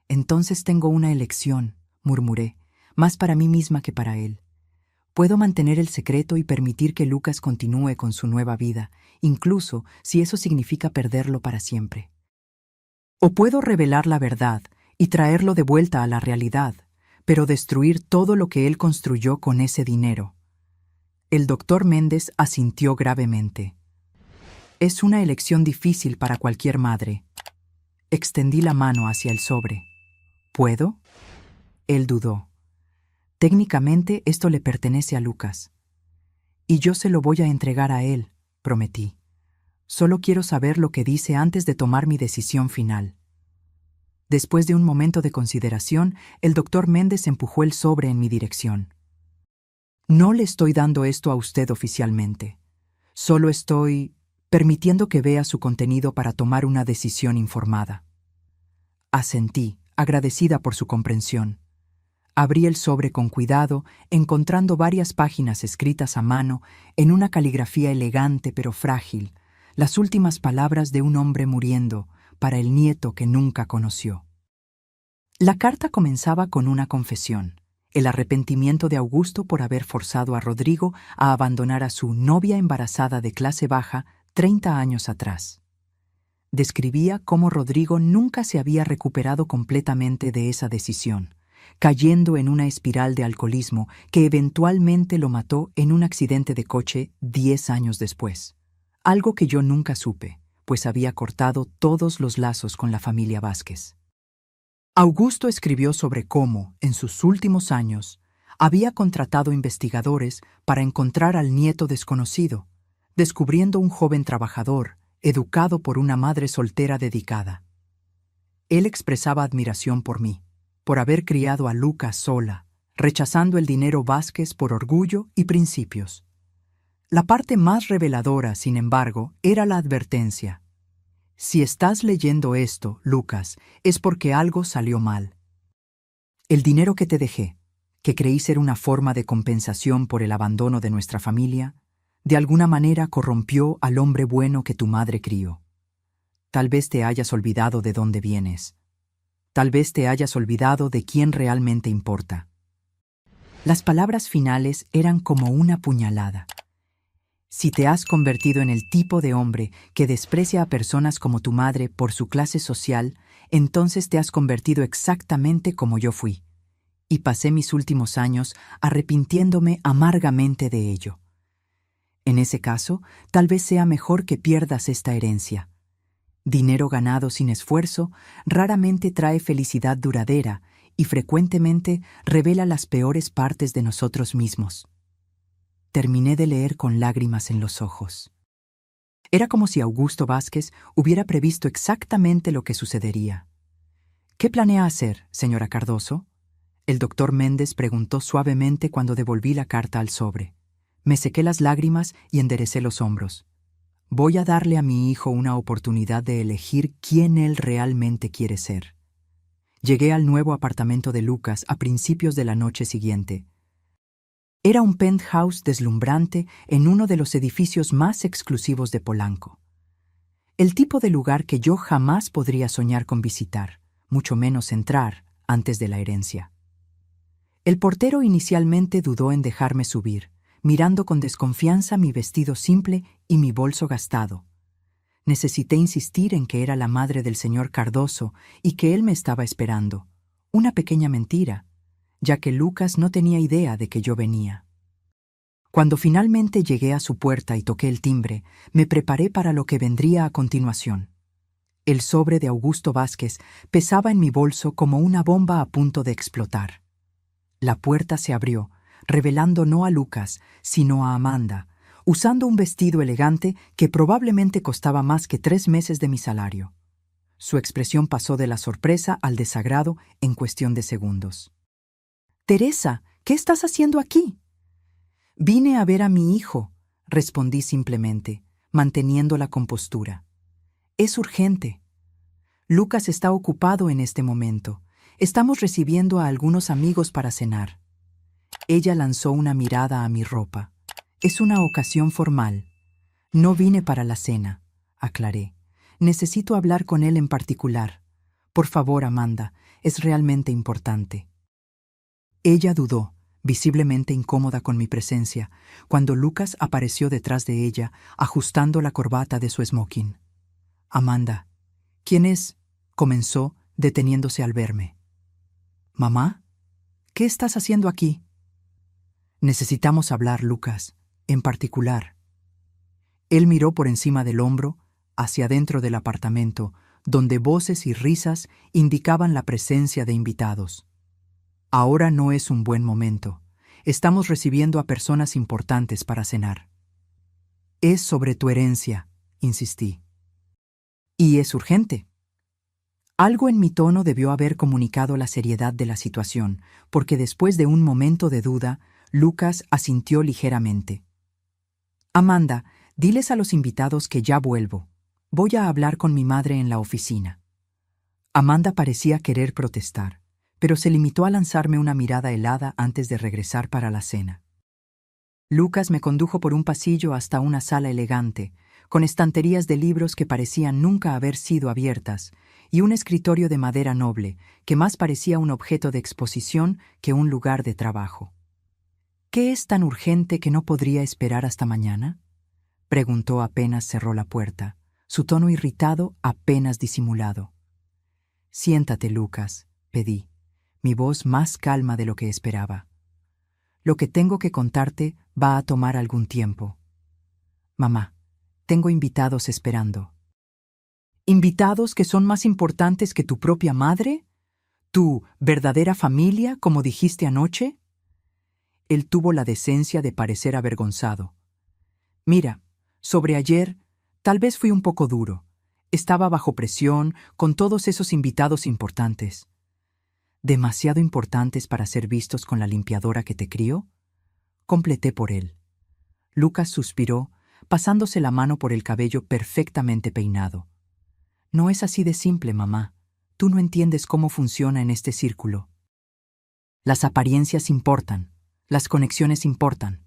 Entonces tengo una elección, murmuré, más para mí misma que para él. Puedo mantener el secreto y permitir que Lucas continúe con su nueva vida, incluso si eso significa perderlo para siempre. O puedo revelar la verdad y traerlo de vuelta a la realidad, pero destruir todo lo que él construyó con ese dinero. El doctor Méndez asintió gravemente. Es una elección difícil para cualquier madre. Extendí la mano hacia el sobre. ¿Puedo? Él dudó. Técnicamente esto le pertenece a Lucas. Y yo se lo voy a entregar a él, prometí. Solo quiero saber lo que dice antes de tomar mi decisión final. Después de un momento de consideración, el doctor Méndez empujó el sobre en mi dirección. No le estoy dando esto a usted oficialmente. Solo estoy permitiendo que vea su contenido para tomar una decisión informada. Asentí, agradecida por su comprensión. Abrí el sobre con cuidado, encontrando varias páginas escritas a mano en una caligrafía elegante pero frágil, las últimas palabras de un hombre muriendo para el nieto que nunca conoció. La carta comenzaba con una confesión, el arrepentimiento de Augusto por haber forzado a Rodrigo a abandonar a su novia embarazada de clase baja 30 años atrás. Describía cómo Rodrigo nunca se había recuperado completamente de esa decisión, cayendo en una espiral de alcoholismo que eventualmente lo mató en un accidente de coche 10 años después. Algo que yo nunca supe, pues había cortado todos los lazos con la familia Vázquez. Augusto escribió sobre cómo, en sus últimos años, había contratado investigadores para encontrar al nieto desconocido, descubriendo un joven trabajador, educado por una madre soltera dedicada. Él expresaba admiración por mí, por haber criado a Lucas sola, rechazando el dinero Vázquez por orgullo y principios. La parte más reveladora, sin embargo, era la advertencia. Si estás leyendo esto, Lucas, es porque algo salió mal. El dinero que te dejé, que creí ser una forma de compensación por el abandono de nuestra familia, de alguna manera corrompió al hombre bueno que tu madre crió. Tal vez te hayas olvidado de dónde vienes. Tal vez te hayas olvidado de quién realmente importa. Las palabras finales eran como una puñalada. Si te has convertido en el tipo de hombre que desprecia a personas como tu madre por su clase social, entonces te has convertido exactamente como yo fui. Y pasé mis últimos años arrepintiéndome amargamente de ello. En ese caso, tal vez sea mejor que pierdas esta herencia. Dinero ganado sin esfuerzo raramente trae felicidad duradera y frecuentemente revela las peores partes de nosotros mismos. Terminé de leer con lágrimas en los ojos. Era como si Augusto Vázquez hubiera previsto exactamente lo que sucedería. ¿Qué planea hacer, señora Cardoso? El doctor Méndez preguntó suavemente cuando devolví la carta al sobre. Me sequé las lágrimas y enderecé los hombros. Voy a darle a mi hijo una oportunidad de elegir quién él realmente quiere ser. Llegué al nuevo apartamento de Lucas a principios de la noche siguiente. Era un penthouse deslumbrante en uno de los edificios más exclusivos de Polanco. El tipo de lugar que yo jamás podría soñar con visitar, mucho menos entrar antes de la herencia. El portero inicialmente dudó en dejarme subir, mirando con desconfianza mi vestido simple y mi bolso gastado. Necesité insistir en que era la madre del señor Cardoso y que él me estaba esperando. Una pequeña mentira, ya que Lucas no tenía idea de que yo venía. Cuando finalmente llegué a su puerta y toqué el timbre, me preparé para lo que vendría a continuación. El sobre de Augusto Vázquez pesaba en mi bolso como una bomba a punto de explotar. La puerta se abrió, revelando no a Lucas, sino a Amanda, usando un vestido elegante que probablemente costaba más que 3 meses de mi salario. Su expresión pasó de la sorpresa al desagrado en cuestión de segundos. «Teresa, ¿qué estás haciendo aquí?» «Vine a ver a mi hijo», respondí simplemente, manteniendo la compostura. «Es urgente. Lucas está ocupado en este momento. Estamos recibiendo a algunos amigos para cenar». Ella lanzó una mirada a mi ropa. «Es una ocasión formal. No vine para la cena», aclaré. «Necesito hablar con él en particular. Por favor, Amanda, es realmente importante». Ella dudó, visiblemente incómoda con mi presencia, cuando Lucas apareció detrás de ella, ajustando la corbata de su smoking. «Amanda, ¿quién es?», comenzó, deteniéndose al verme. «¿Mamá? ¿Qué estás haciendo aquí?» «Necesitamos hablar, Lucas, en particular». Él miró por encima del hombro, hacia adentro del apartamento, donde voces y risas indicaban la presencia de invitados. «Ahora no es un buen momento. Estamos recibiendo a personas importantes para cenar». «Es sobre tu herencia», insistí. «Y es urgente». Algo en mi tono debió haber comunicado la seriedad de la situación, porque después de un momento de duda, Lucas asintió ligeramente. «Amanda, diles a los invitados que ya vuelvo. Voy a hablar con mi madre en la oficina». Amanda parecía querer protestar, pero se limitó a lanzarme una mirada helada antes de regresar para la cena. Lucas me condujo por un pasillo hasta una sala elegante, con estanterías de libros que parecían nunca haber sido abiertas, y un escritorio de madera noble, que más parecía un objeto de exposición que un lugar de trabajo. «¿Qué es tan urgente que no podría esperar hasta mañana?», preguntó apenas cerró la puerta, su tono irritado apenas disimulado. «Siéntate, Lucas», pedí, mi voz más calma de lo que esperaba. «Lo que tengo que contarte va a tomar algún tiempo. Mamá, tengo invitados esperando». «¿Invitados que son más importantes que tu propia madre? ¿Tu verdadera familia, como dijiste anoche?». Él tuvo la decencia de parecer avergonzado. «Mira, sobre ayer, tal vez fui un poco duro. Estaba bajo presión con todos esos invitados importantes». «¿Demasiado importantes para ser vistos con la limpiadora que te crió?», completé por él. Lucas suspiró, pasándose la mano por el cabello perfectamente peinado. «No es así de simple, mamá. Tú no entiendes cómo funciona en este círculo. Las apariencias importan, las conexiones importan».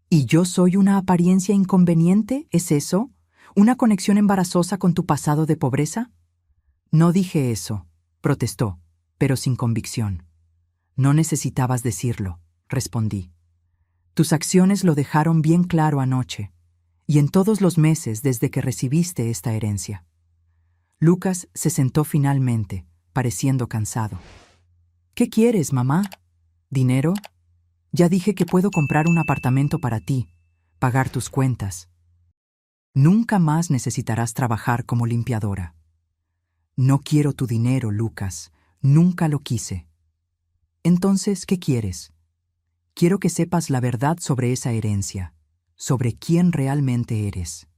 «¿Y yo soy una apariencia inconveniente? ¿Es eso? ¿Una conexión embarazosa con tu pasado de pobreza? No dije eso, protestó, pero sin convicción. No necesitabas decirlo, respondí. Tus acciones lo dejaron bien claro anoche, y en todos los meses desde que recibiste esta herencia. Lucas se sentó finalmente, pareciendo cansado. ¿Qué quieres, mamá? ¿Dinero? Ya dije que puedo comprar un apartamento para ti, pagar tus cuentas. Nunca más necesitarás trabajar como limpiadora. No quiero tu dinero, Lucas. Nunca lo quise. Entonces, ¿qué quieres? Quiero que sepas la verdad sobre esa herencia, sobre quién realmente eres.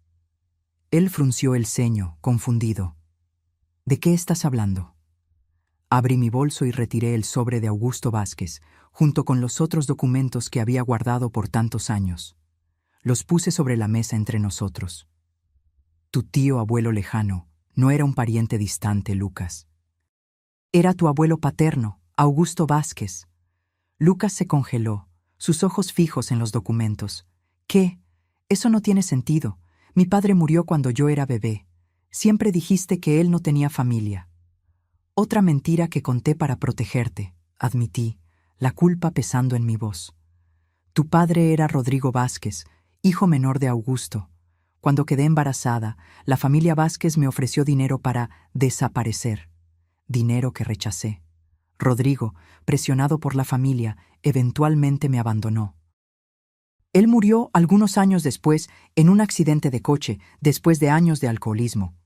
Él frunció el ceño, confundido. ¿De qué estás hablando? Abrí mi bolso y retiré el sobre de Augusto Vázquez, junto con los otros documentos que había guardado por tantos años. Los puse sobre la mesa entre nosotros. Tu tío abuelo lejano no era un pariente distante, Lucas. Era tu abuelo paterno, Augusto Vázquez. Lucas se congeló, sus ojos fijos en los documentos. ¿Qué? Eso no tiene sentido. Mi padre murió cuando yo era bebé. Siempre dijiste que él no tenía familia. Otra mentira que conté para protegerte, admití, la culpa pesando en mi voz. Tu padre era Rodrigo Vázquez, hijo menor de Augusto. Cuando quedé embarazada, la familia Vázquez me ofreció dinero para desaparecer. Dinero que rechacé. Rodrigo, presionado por la familia, eventualmente me abandonó. Él murió algunos años después en un accidente de coche, después de años de alcoholismo.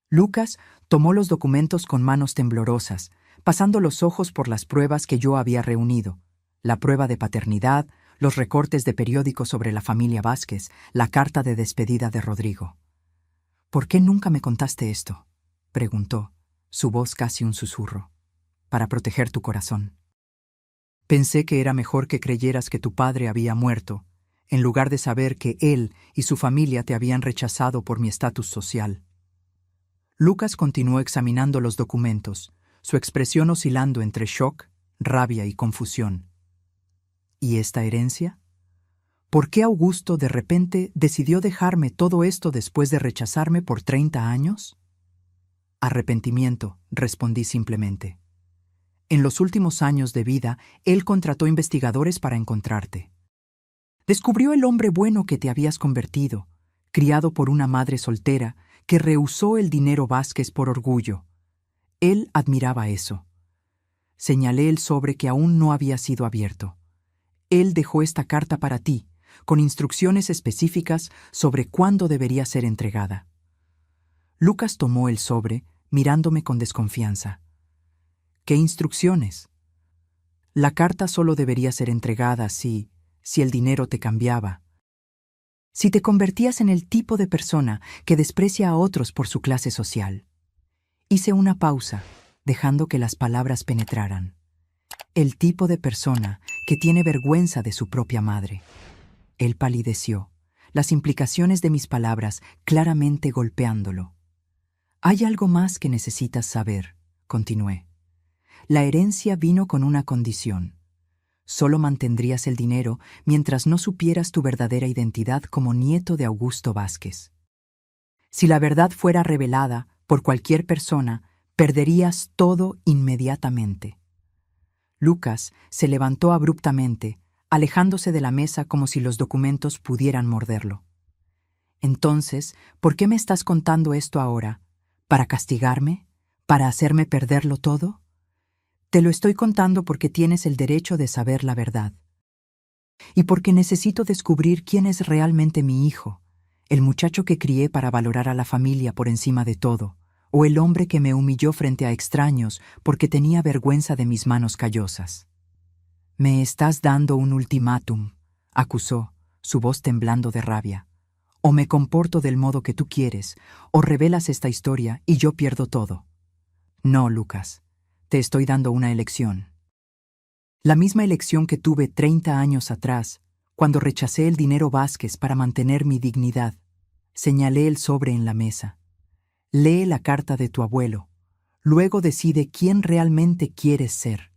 Lucas tomó los documentos con manos temblorosas, pasando los ojos por las pruebas que yo había reunido. La prueba de paternidad, los recortes de periódicos sobre la familia Vázquez, la carta de despedida de Rodrigo. ¿Por qué nunca me contaste esto?, preguntó, su voz casi un susurro. Para proteger tu corazón. Pensé que era mejor que creyeras que tu padre había muerto, en lugar de saber que él y su familia te habían rechazado por mi estatus social. Lucas continuó examinando los documentos, su expresión oscilando entre shock, rabia y confusión. ¿Y esta herencia? ¿Por qué Augusto de repente decidió dejarme todo esto después de rechazarme por 30 años? Arrepentimiento, respondí simplemente. En los últimos años de vida, él contrató investigadores para encontrarte. Descubrió el hombre bueno que te habías convertido, criado por una madre soltera que rehusó el dinero Vázquez por orgullo. Él admiraba eso. Señalé el sobre que aún no había sido abierto. Él dejó esta carta para ti, con instrucciones específicas sobre cuándo debería ser entregada. Lucas tomó el sobre, mirándome con desconfianza. ¿Qué instrucciones? La carta solo debería ser entregada si el dinero te cambiaba. Si te convertías en el tipo de persona que desprecia a otros por su clase social. Hice una pausa, dejando que las palabras penetraran. El tipo de persona que tiene vergüenza de su propia madre. Él palideció, las implicaciones de mis palabras claramente golpeándolo. Hay algo más que necesitas saber, continué. La herencia vino con una condición. Solo mantendrías el dinero mientras no supieras tu verdadera identidad como nieto de Augusto Vázquez. Si la verdad fuera revelada por cualquier persona, perderías todo inmediatamente. Lucas se levantó abruptamente, alejándose de la mesa como si los documentos pudieran morderlo. Entonces, ¿por qué me estás contando esto ahora? ¿Para castigarme? ¿Para hacerme perderlo todo? Te lo estoy contando porque tienes el derecho de saber la verdad. Y porque necesito descubrir quién es realmente mi hijo, el muchacho que crié para valorar a la familia por encima de todo, o el hombre que me humilló frente a extraños porque tenía vergüenza de mis manos callosas. Me estás dando un ultimátum, acusó, su voz temblando de rabia. O me comporto del modo que tú quieres, o revelas esta historia y yo pierdo todo. No, Lucas. Te estoy dando una elección. La misma elección que tuve 30 años atrás, cuando rechacé el dinero Vázquez para mantener mi dignidad. Señalé el sobre en la mesa. Lee la carta de tu abuelo. Luego decide quién realmente quieres ser.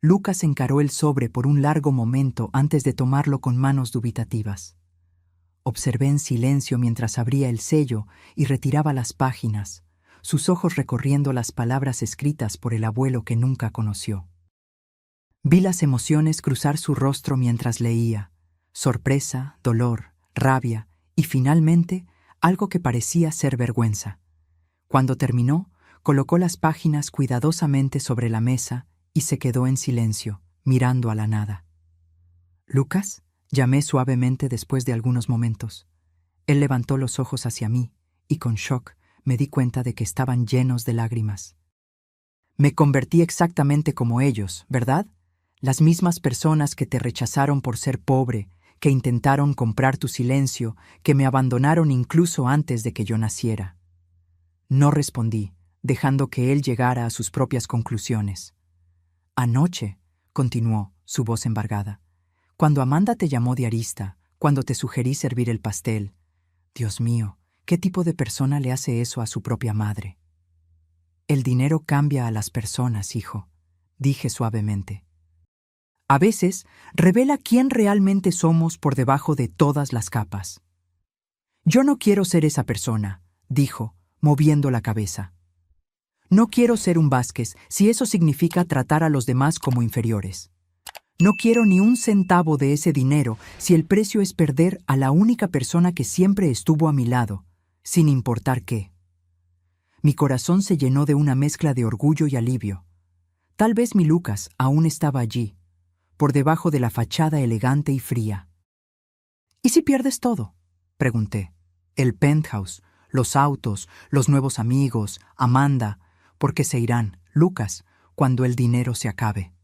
Lucas encaró el sobre por un largo momento antes de tomarlo con manos dubitativas. Observé en silencio mientras abría el sello y retiraba las páginas, sus ojos recorriendo las palabras escritas por el abuelo que nunca conoció. Vi las emociones cruzar su rostro mientras leía: sorpresa, dolor, rabia y finalmente algo que parecía ser vergüenza. Cuando terminó, colocó las páginas cuidadosamente sobre la mesa y se quedó en silencio, mirando a la nada. «¿Lucas?», llamé suavemente después de algunos momentos. Él levantó los ojos hacia mí y con shock me di cuenta de que estaban llenos de lágrimas. «Me convertí exactamente como ellos, ¿verdad? Las mismas personas que te rechazaron por ser pobre, que intentaron comprar tu silencio, que me abandonaron incluso antes de que yo naciera». No respondí, dejando que él llegara a sus propias conclusiones. «Anoche», continuó, su voz embargada, «cuando Amanda te llamó diarista, cuando te sugerí servir el pastel. Dios mío, ¿qué tipo de persona le hace eso a su propia madre?» «El dinero cambia a las personas, hijo», dije suavemente. «A veces revela quién realmente somos por debajo de todas las capas». «Yo no quiero ser esa persona», dijo, moviendo la cabeza. «No quiero ser un Vázquez si eso significa tratar a los demás como inferiores. No quiero ni un centavo de ese dinero si el precio es perder a la única persona que siempre estuvo a mi lado, sin importar qué». Mi corazón se llenó de una mezcla de orgullo y alivio. Tal vez mi Lucas aún estaba allí, por debajo de la fachada elegante y fría. «¿Y si pierdes todo?», pregunté. «El penthouse, los autos, los nuevos amigos, Amanda, porque se irán, Lucas, cuando el dinero se acabe».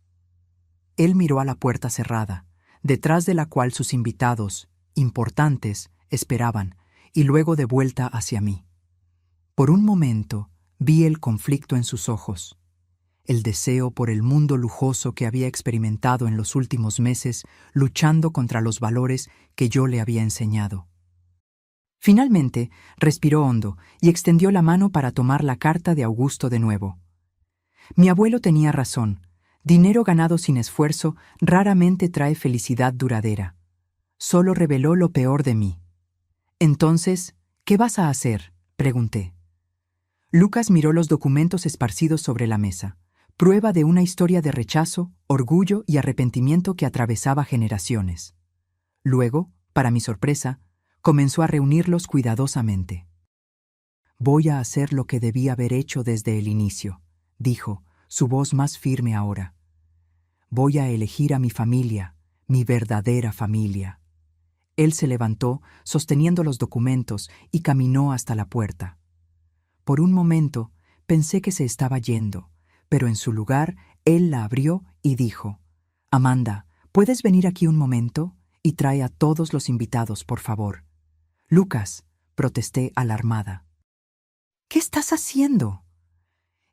Él miró a la puerta cerrada, detrás de la cual sus invitados, importantes, esperaban, y luego de vuelta hacia mí. Por un momento vi el conflicto en sus ojos, el deseo por el mundo lujoso que había experimentado en los últimos meses, luchando contra los valores que yo le había enseñado. Finalmente, respiró hondo y extendió la mano para tomar la carta de Augusto de nuevo. Mi abuelo tenía razón. Dinero ganado sin esfuerzo raramente trae felicidad duradera. Solo reveló lo peor de mí. «Entonces, ¿qué vas a hacer?», pregunté. Lucas miró los documentos esparcidos sobre la mesa, prueba de una historia de rechazo, orgullo y arrepentimiento que atravesaba generaciones. Luego, para mi sorpresa, comenzó a reunirlos cuidadosamente. «Voy a hacer lo que debí haber hecho desde el inicio», dijo, su voz más firme ahora. «Voy a elegir a mi familia, mi verdadera familia». Él se levantó, sosteniendo los documentos, y caminó hasta la puerta. Por un momento pensé que se estaba yendo, pero en su lugar él la abrió y dijo: «Amanda, ¿puedes venir aquí un momento? Y trae a todos los invitados, por favor». «Lucas», protesté alarmada. «¿Qué estás haciendo?».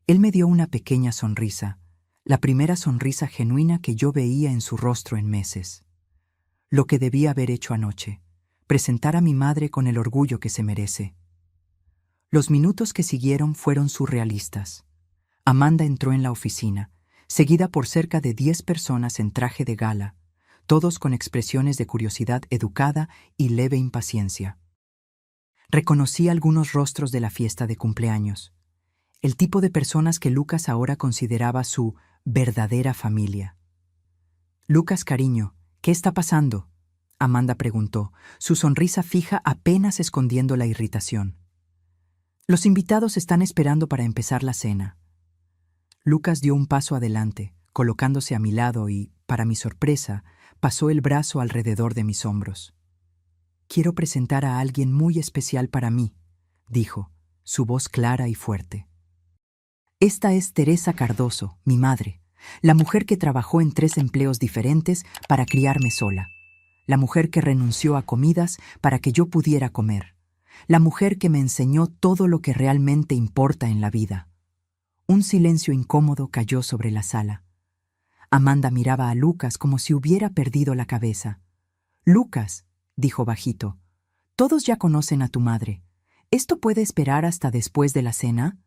Él me dio una pequeña sonrisa, la primera sonrisa genuina que yo veía en su rostro en meses. Lo que debía haber hecho anoche, presentar a mi madre con el orgullo que se merece. Los minutos que siguieron fueron surrealistas. Amanda entró en la oficina, seguida por cerca de 10 personas en traje de gala, todos con expresiones de curiosidad educada y leve impaciencia. Reconocí algunos rostros de la fiesta de cumpleaños, el tipo de personas que Lucas ahora consideraba su verdadera familia. «Lucas, cariño, ¿qué está pasando?», Amanda preguntó, su sonrisa fija apenas escondiendo la irritación. «Los invitados están esperando para empezar la cena». Lucas dio un paso adelante, colocándose a mi lado y, para mi sorpresa, pasó el brazo alrededor de mis hombros. «Quiero presentar a alguien muy especial para mí», dijo, su voz clara y fuerte. «Esta es Teresa Cardoso, mi madre, la mujer que trabajó en 3 empleos diferentes para criarme sola, la mujer que renunció a comidas para que yo pudiera comer, la mujer que me enseñó todo lo que realmente importa en la vida». Un silencio incómodo cayó sobre la sala. Amanda miraba a Lucas como si hubiera perdido la cabeza. «Lucas», dijo bajito, «todos ya conocen a tu madre. ¿Esto puede esperar hasta después de la cena?».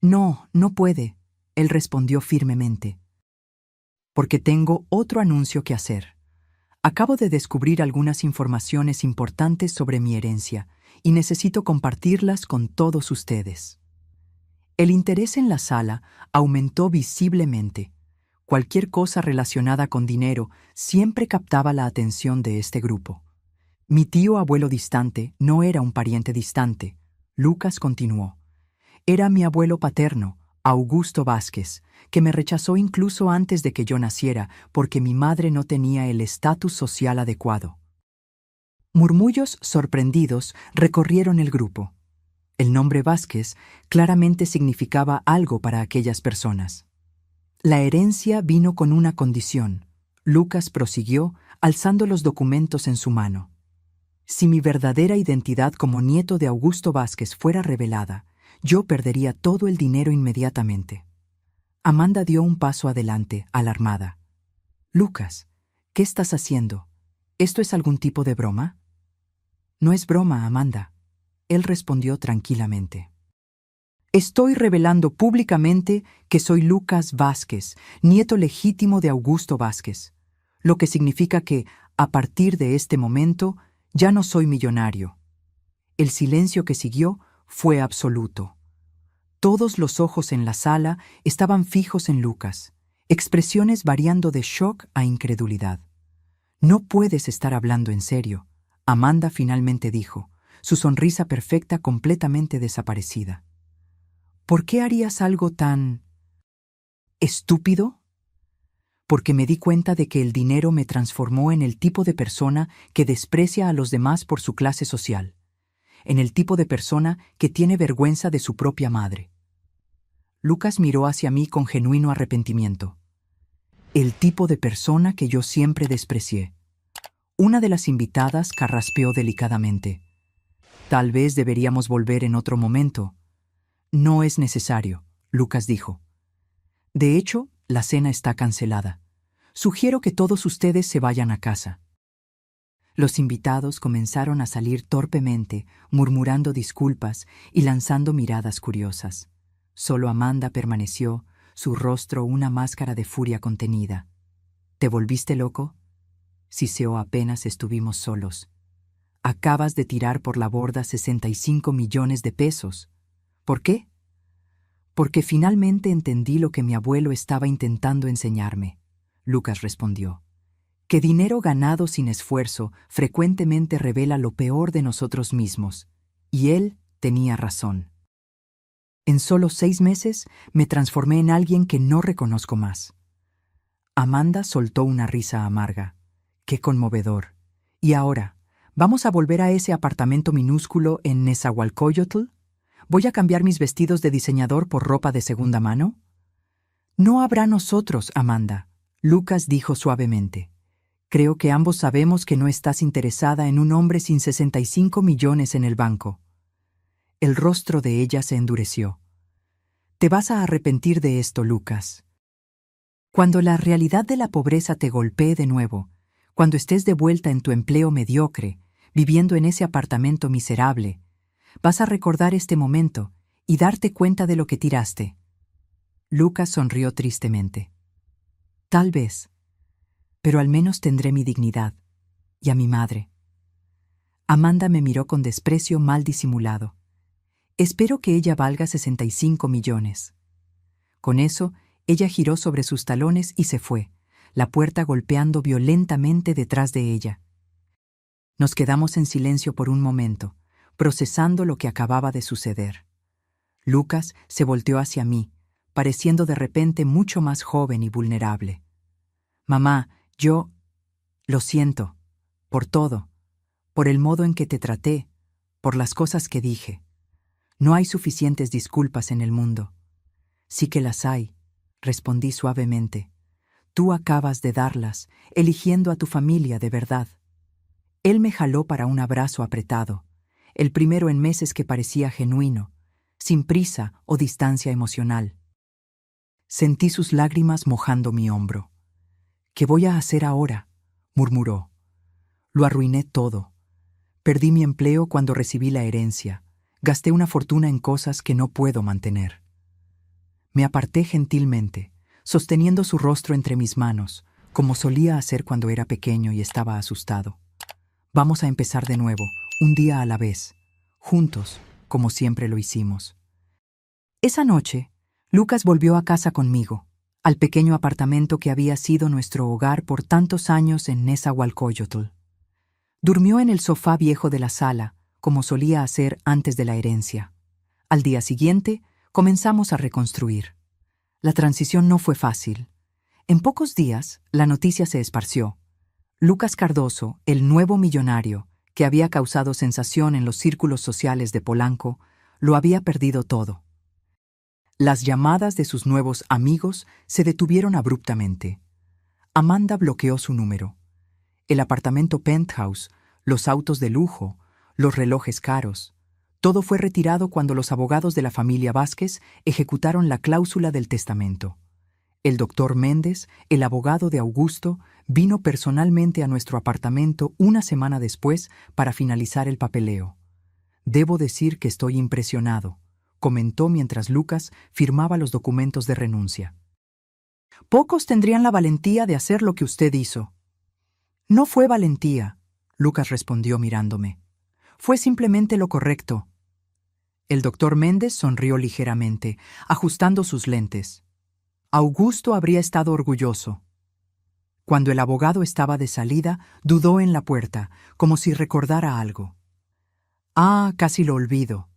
«No, no puede», él respondió firmemente. «Porque tengo otro anuncio que hacer». Acabo de descubrir algunas informaciones importantes sobre mi herencia y necesito compartirlas con todos ustedes. El interés en la sala aumentó visiblemente. Cualquier cosa relacionada con dinero siempre captaba la atención de este grupo. Mi tío abuelo distante no era un pariente distante. Lucas continuó. Era mi abuelo paterno, Augusto Vázquez, que me rechazó incluso antes de que yo naciera porque mi madre no tenía el estatus social adecuado. Murmullos sorprendidos recorrieron el grupo. El nombre Vázquez claramente significaba algo para aquellas personas. La herencia vino con una condición. Lucas prosiguió, alzando los documentos en su mano. Si mi verdadera identidad como nieto de Augusto Vázquez fuera revelada, yo perdería todo el dinero inmediatamente. Amanda dio un paso adelante, alarmada. Lucas, ¿qué estás haciendo? ¿Esto es algún tipo de broma? No es broma, Amanda. Él respondió tranquilamente. Estoy revelando públicamente que soy Lucas Vázquez, nieto legítimo de Augusto Vázquez, lo que significa que, a partir de este momento, ya no soy millonario. El silencio que siguió fue absoluto. Todos los ojos en la sala estaban fijos en Lucas, expresiones variando de shock a incredulidad. No puedes estar hablando en serio, Amanda finalmente dijo, su sonrisa perfecta completamente desaparecida. ¿Por qué harías algo tan estúpido? Porque me di cuenta de que el dinero me transformó en el tipo de persona que desprecia a los demás por su clase social, en el tipo de persona que tiene vergüenza de su propia madre. Lucas miró hacia mí con genuino arrepentimiento. El tipo de persona que yo siempre desprecié. Una de las invitadas carraspeó delicadamente. Tal vez deberíamos volver en otro momento. No es necesario, Lucas dijo. De hecho, la cena está cancelada. Sugiero que todos ustedes se vayan a casa. Los invitados comenzaron a salir torpemente, murmurando disculpas y lanzando miradas curiosas. Solo Amanda permaneció, su rostro una máscara de furia contenida. ¿Te volviste loco? Siseó apenas estuvimos solos. Acabas de tirar por la borda 65 millones de pesos. ¿Por qué? Porque finalmente entendí lo que mi abuelo estaba intentando enseñarme, Lucas respondió. Que dinero ganado sin esfuerzo frecuentemente revela lo peor de nosotros mismos. Y él tenía razón. En solo 6 meses me transformé en alguien que no reconozco más. Amanda soltó una risa amarga. ¡Qué conmovedor! Y ahora, ¿vamos a volver a ese apartamento minúsculo en Nezahualcóyotl? ¿Voy a cambiar mis vestidos de diseñador por ropa de segunda mano? No habrá nosotros, Amanda, Lucas dijo suavemente. Creo que ambos sabemos que no estás interesada en un hombre sin 65 millones en el banco. El rostro de ella se endureció. Te vas a arrepentir de esto, Lucas. Cuando la realidad de la pobreza te golpee de nuevo, cuando estés de vuelta en tu empleo mediocre, viviendo en ese apartamento miserable, vas a recordar este momento y darte cuenta de lo que tiraste. Lucas sonrió tristemente. Tal vez, pero al menos tendré mi dignidad y a mi madre. Amanda me miró con desprecio mal disimulado. Espero que ella valga 65 millones. Con eso, ella giró sobre sus talones y se fue, la puerta golpeando violentamente detrás de ella. Nos quedamos en silencio por un momento, procesando lo que acababa de suceder. Lucas se volteó hacia mí, pareciendo de repente mucho más joven y vulnerable. Mamá, yo... Lo siento, por todo, por el modo en que te traté, por las cosas que dije. No hay suficientes disculpas en el mundo. Sí que las hay, respondí suavemente. Tú acabas de darlas, eligiendo a tu familia de verdad. Él me jaló para un abrazo apretado, el primero en meses que parecía genuino, sin prisa o distancia emocional. Sentí sus lágrimas mojando mi hombro. ¿Qué voy a hacer ahora?, murmuró. Lo arruiné todo. Perdí mi empleo cuando recibí la herencia. Gasté una fortuna en cosas que no puedo mantener. Me aparté gentilmente, sosteniendo su rostro entre mis manos, como solía hacer cuando era pequeño y estaba asustado. Vamos a empezar de nuevo, un día a la vez, juntos, como siempre lo hicimos. Esa noche, Lucas volvió a casa conmigo, al pequeño apartamento que había sido nuestro hogar por tantos años en Nezahualcóyotl. Durmió en el sofá viejo de la sala, como solía hacer antes de la herencia. Al día siguiente, comenzamos a reconstruir. La transición no fue fácil. En pocos días, la noticia se esparció. Lucas Cardoso, el nuevo millonario, que había causado sensación en los círculos sociales de Polanco, lo había perdido todo. Las llamadas de sus nuevos amigos se detuvieron abruptamente. Amanda bloqueó su número. El apartamento penthouse, los autos de lujo, los relojes caros, todo fue retirado cuando los abogados de la familia Vázquez ejecutaron la cláusula del testamento. El doctor Méndez, el abogado de Augusto, vino personalmente a nuestro apartamento una semana después para finalizar el papeleo. Debo decir que estoy impresionado, comentó mientras Lucas firmaba los documentos de renuncia. Pocos tendrían la valentía de hacer lo que usted hizo. No fue valentía, Lucas respondió mirándome. Fue simplemente lo correcto. El doctor Méndez sonrió ligeramente, ajustando sus lentes. Augusto habría estado orgulloso. Cuando el abogado estaba de salida, dudó en la puerta, como si recordara algo. Ah, casi lo olvido.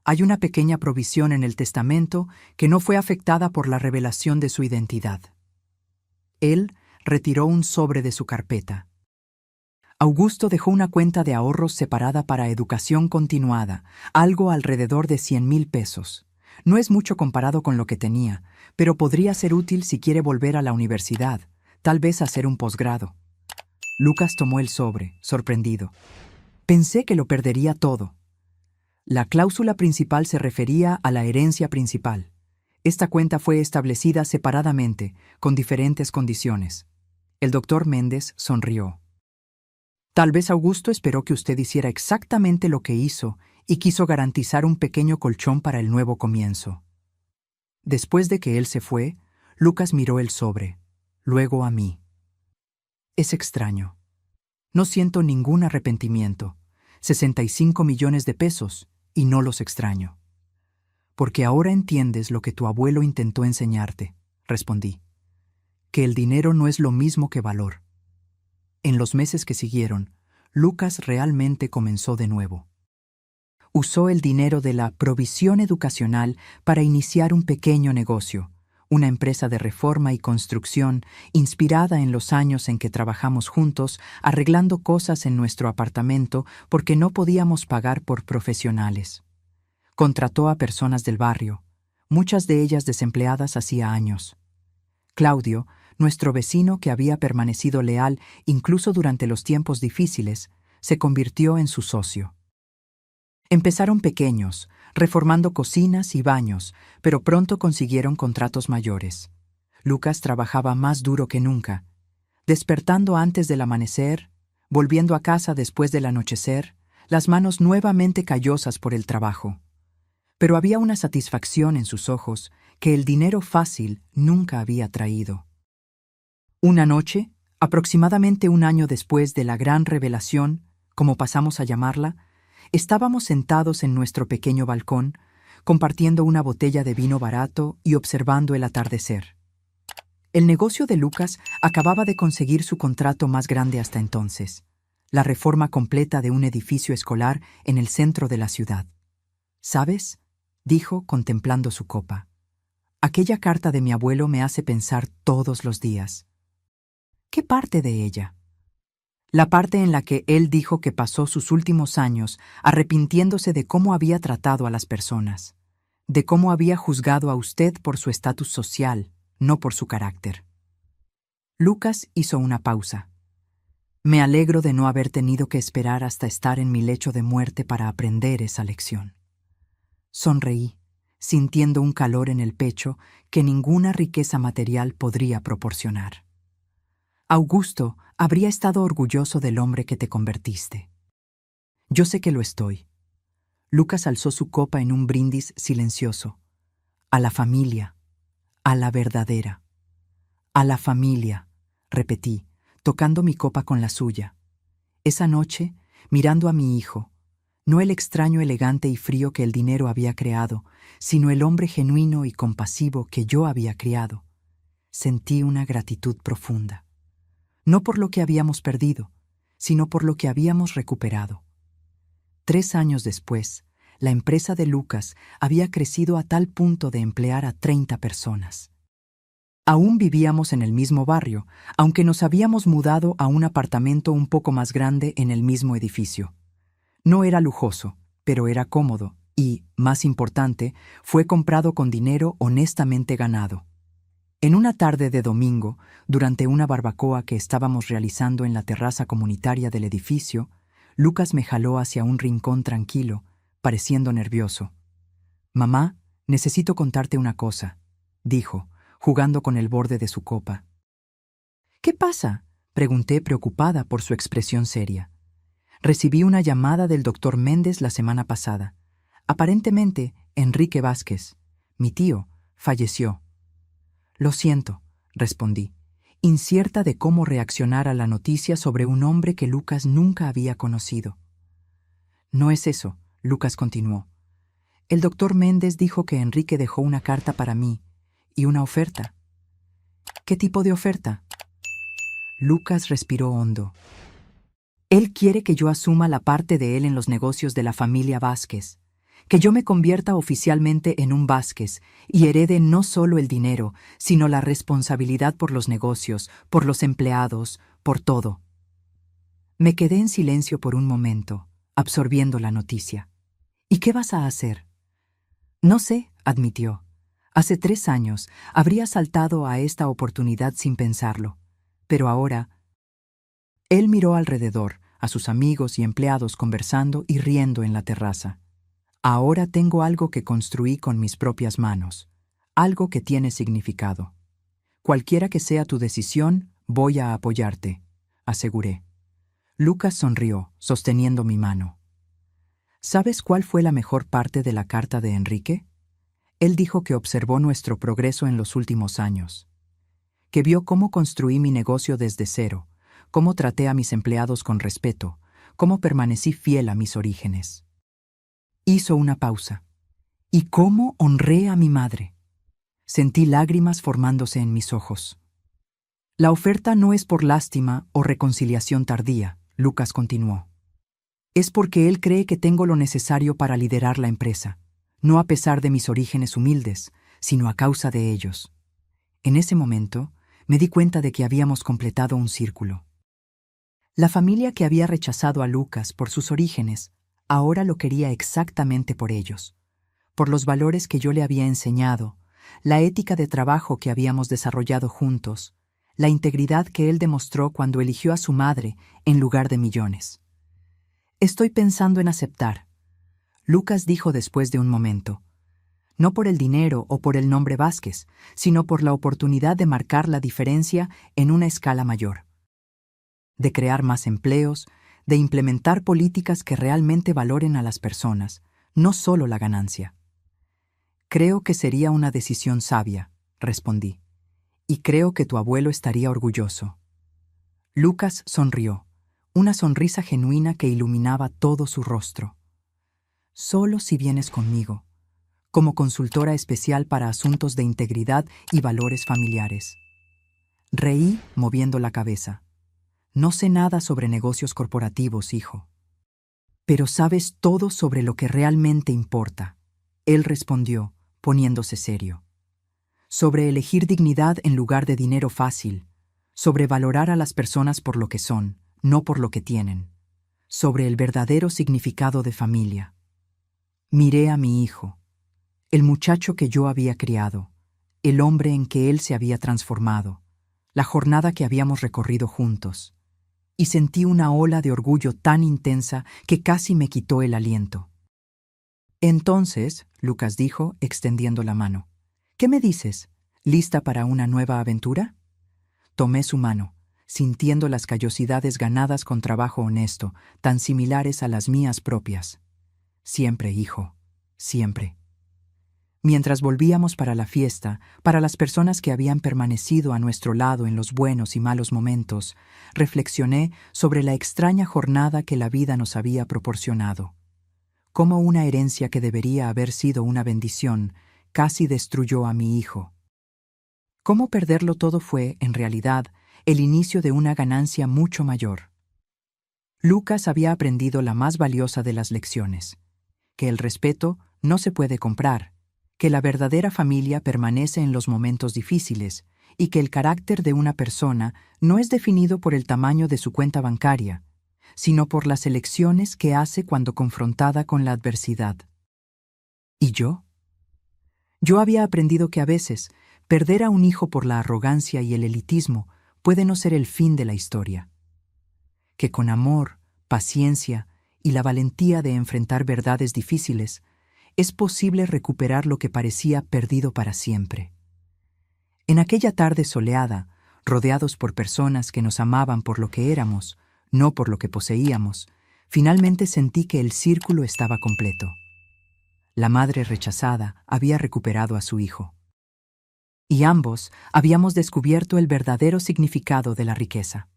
Hay una pequeña provisión en el testamento que no fue afectada por la revelación de su identidad. Él retiró un sobre de su carpeta. Augusto dejó una cuenta de ahorros separada para educación continuada, algo alrededor de 100,000 pesos. No es mucho comparado con lo que tenía, pero podría ser útil si quiere volver a la universidad, tal vez hacer un posgrado. Lucas tomó el sobre, sorprendido. Pensé que lo perdería todo. La cláusula principal se refería a la herencia principal. Esta cuenta fue establecida separadamente, con diferentes condiciones. El doctor Méndez sonrió. Tal vez Augusto esperó que usted hiciera exactamente lo que hizo y quiso garantizar un pequeño colchón para el nuevo comienzo. Después de que él se fue, Lucas miró el sobre, luego a mí. Es extraño. No siento ningún arrepentimiento. 65 millones de pesos, y no los extraño. Porque ahora entiendes lo que tu abuelo intentó enseñarte, respondí. Que el dinero no es lo mismo que valor. En los meses que siguieron, Lucas realmente comenzó de nuevo. Usó el dinero de la provisión educacional para iniciar un pequeño negocio, una empresa de reforma y construcción inspirada en los años en que trabajamos juntos arreglando cosas en nuestro apartamento porque no podíamos pagar por profesionales. Contrató a personas del barrio, muchas de ellas desempleadas hacía años. Claudio, nuestro vecino que había permanecido leal incluso durante los tiempos difíciles, se convirtió en su socio. Empezaron pequeños, reformando cocinas y baños, pero pronto consiguieron contratos mayores. Lucas trabajaba más duro que nunca, despertando antes del amanecer, volviendo a casa después del anochecer, las manos nuevamente callosas por el trabajo. Pero había una satisfacción en sus ojos que el dinero fácil nunca había traído. Una noche, aproximadamente un año después de la gran revelación, como pasamos a llamarla, estábamos sentados en nuestro pequeño balcón, compartiendo una botella de vino barato y observando el atardecer. El negocio de Lucas acababa de conseguir su contrato más grande hasta entonces, la reforma completa de un edificio escolar en el centro de la ciudad. ¿Sabes?, dijo contemplando su copa. Aquella carta de mi abuelo me hace pensar todos los días. ¿Qué parte de ella? La parte en la que él dijo que pasó sus últimos años arrepintiéndose de cómo había tratado a las personas, de cómo había juzgado a usted por su estatus social, no por su carácter. Lucas hizo una pausa. Me alegro de no haber tenido que esperar hasta estar en mi lecho de muerte para aprender esa lección. Sonreí, sintiendo un calor en el pecho que ninguna riqueza material podría proporcionar. Augusto habría estado orgulloso del hombre que te convertiste. Yo sé que lo estoy. Lucas alzó su copa en un brindis silencioso. A la familia, a la verdadera. A la familia, repetí, tocando mi copa con la suya. Esa noche, mirando a mi hijo, no el extraño elegante y frío que el dinero había creado, sino el hombre genuino y compasivo que yo había criado, sentí una gratitud profunda. No por lo que habíamos perdido, sino por lo que habíamos recuperado. 3 años después, la empresa de Lucas había crecido a tal punto de emplear a 30 personas. Aún vivíamos en el mismo barrio, aunque nos habíamos mudado a un apartamento un poco más grande en el mismo edificio. No era lujoso, pero era cómodo y, más importante, fue comprado con dinero honestamente ganado. En una tarde de domingo, durante una barbacoa que estábamos realizando en la terraza comunitaria del edificio, Lucas me jaló hacia un rincón tranquilo, pareciendo nervioso. «Mamá, necesito contarte una cosa», dijo, jugando con el borde de su copa. «¿Qué pasa?», pregunté preocupada por su expresión seria. «Recibí una llamada del doctor Méndez la semana pasada. Aparentemente, Enrique Vázquez, mi tío, falleció». «Lo siento», respondí, incierta de cómo reaccionar a la noticia sobre un hombre que Lucas nunca había conocido. «No es eso», Lucas continuó. «El doctor Méndez dijo que Enrique dejó una carta para mí y una oferta». «¿Qué tipo de oferta?». Lucas respiró hondo. «Él quiere que yo asuma la parte de él en los negocios de la familia Vázquez, que yo me convierta oficialmente en un Vázquez y herede no solo el dinero, sino la responsabilidad por los negocios, por los empleados, por todo». Me quedé en silencio por un momento, absorbiendo la noticia. «¿Y qué vas a hacer?». «No sé», admitió. «Hace 3 años habría saltado a esta oportunidad sin pensarlo. Pero ahora…». Él miró alrededor, a sus amigos y empleados conversando y riendo en la terraza. «Ahora tengo algo que construí con mis propias manos, algo que tiene significado. Cualquiera que sea tu decisión, voy a apoyarte», aseguré. Lucas sonrió, sosteniendo mi mano. «¿Sabes cuál fue la mejor parte de la carta de Enrique?». Él dijo que observó nuestro progreso en los últimos años, que vio cómo construí mi negocio desde cero, cómo traté a mis empleados con respeto, cómo permanecí fiel a mis orígenes. Hizo una pausa. «¿Y cómo honré a mi madre?». Sentí lágrimas formándose en mis ojos. «La oferta no es por lástima o reconciliación tardía», Lucas continuó. «Es porque él cree que tengo lo necesario para liderar la empresa, no a pesar de mis orígenes humildes, sino a causa de ellos». En ese momento, me di cuenta de que habíamos completado un círculo. La familia que había rechazado a Lucas por sus orígenes, ahora lo quería exactamente por ellos, por los valores que yo le había enseñado, la ética de trabajo que habíamos desarrollado juntos, la integridad que él demostró cuando eligió a su madre en lugar de millones. «Estoy pensando en aceptar», Lucas dijo después de un momento. «No por el dinero o por el nombre Vázquez, sino por la oportunidad de marcar la diferencia en una escala mayor. De crear más empleos, de implementar políticas que realmente valoren a las personas, no solo la ganancia». «Creo que sería una decisión sabia», respondí. «Y creo que tu abuelo estaría orgulloso». Lucas sonrió, una sonrisa genuina que iluminaba todo su rostro. «Solo si vienes conmigo, como consultora especial para asuntos de integridad y valores familiares». Reí, moviendo la cabeza. «No sé nada sobre negocios corporativos, hijo». «Pero sabes todo sobre lo que realmente importa», él respondió, poniéndose serio. «Sobre elegir dignidad en lugar de dinero fácil, sobre valorar a las personas por lo que son, no por lo que tienen, sobre el verdadero significado de familia». Miré a mi hijo, el muchacho que yo había criado, el hombre en que él se había transformado, la jornada que habíamos recorrido juntos, y sentí una ola de orgullo tan intensa que casi me quitó el aliento. «Entonces», Lucas dijo, extendiendo la mano, «¿qué me dices? ¿Lista para una nueva aventura?». Tomé su mano, sintiendo las callosidades ganadas con trabajo honesto, tan similares a las mías propias. «Siempre, hijo, siempre». Mientras volvíamos para la fiesta, para las personas que habían permanecido a nuestro lado en los buenos y malos momentos, reflexioné sobre la extraña jornada que la vida nos había proporcionado. Cómo una herencia que debería haber sido una bendición casi destruyó a mi hijo. Cómo perderlo todo fue, en realidad, el inicio de una ganancia mucho mayor. Lucas había aprendido la más valiosa de las lecciones, que el respeto no se puede comprar, que la verdadera familia permanece en los momentos difíciles y que el carácter de una persona no es definido por el tamaño de su cuenta bancaria, sino por las elecciones que hace cuando confrontada con la adversidad. ¿Y yo? Yo había aprendido que a veces perder a un hijo por la arrogancia y el elitismo puede no ser el fin de la historia, que con amor, paciencia y la valentía de enfrentar verdades difíciles, es posible recuperar lo que parecía perdido para siempre. En aquella tarde soleada, rodeados por personas que nos amaban por lo que éramos, no por lo que poseíamos, finalmente sentí que el círculo estaba completo. La madre rechazada había recuperado a su hijo. Y ambos habíamos descubierto el verdadero significado de la riqueza.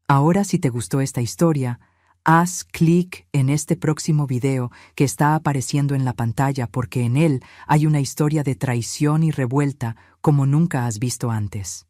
Ahora, si te gustó esta historia, haz clic en este próximo video que está apareciendo en la pantalla porque en él hay una historia de traición y revuelta como nunca has visto antes.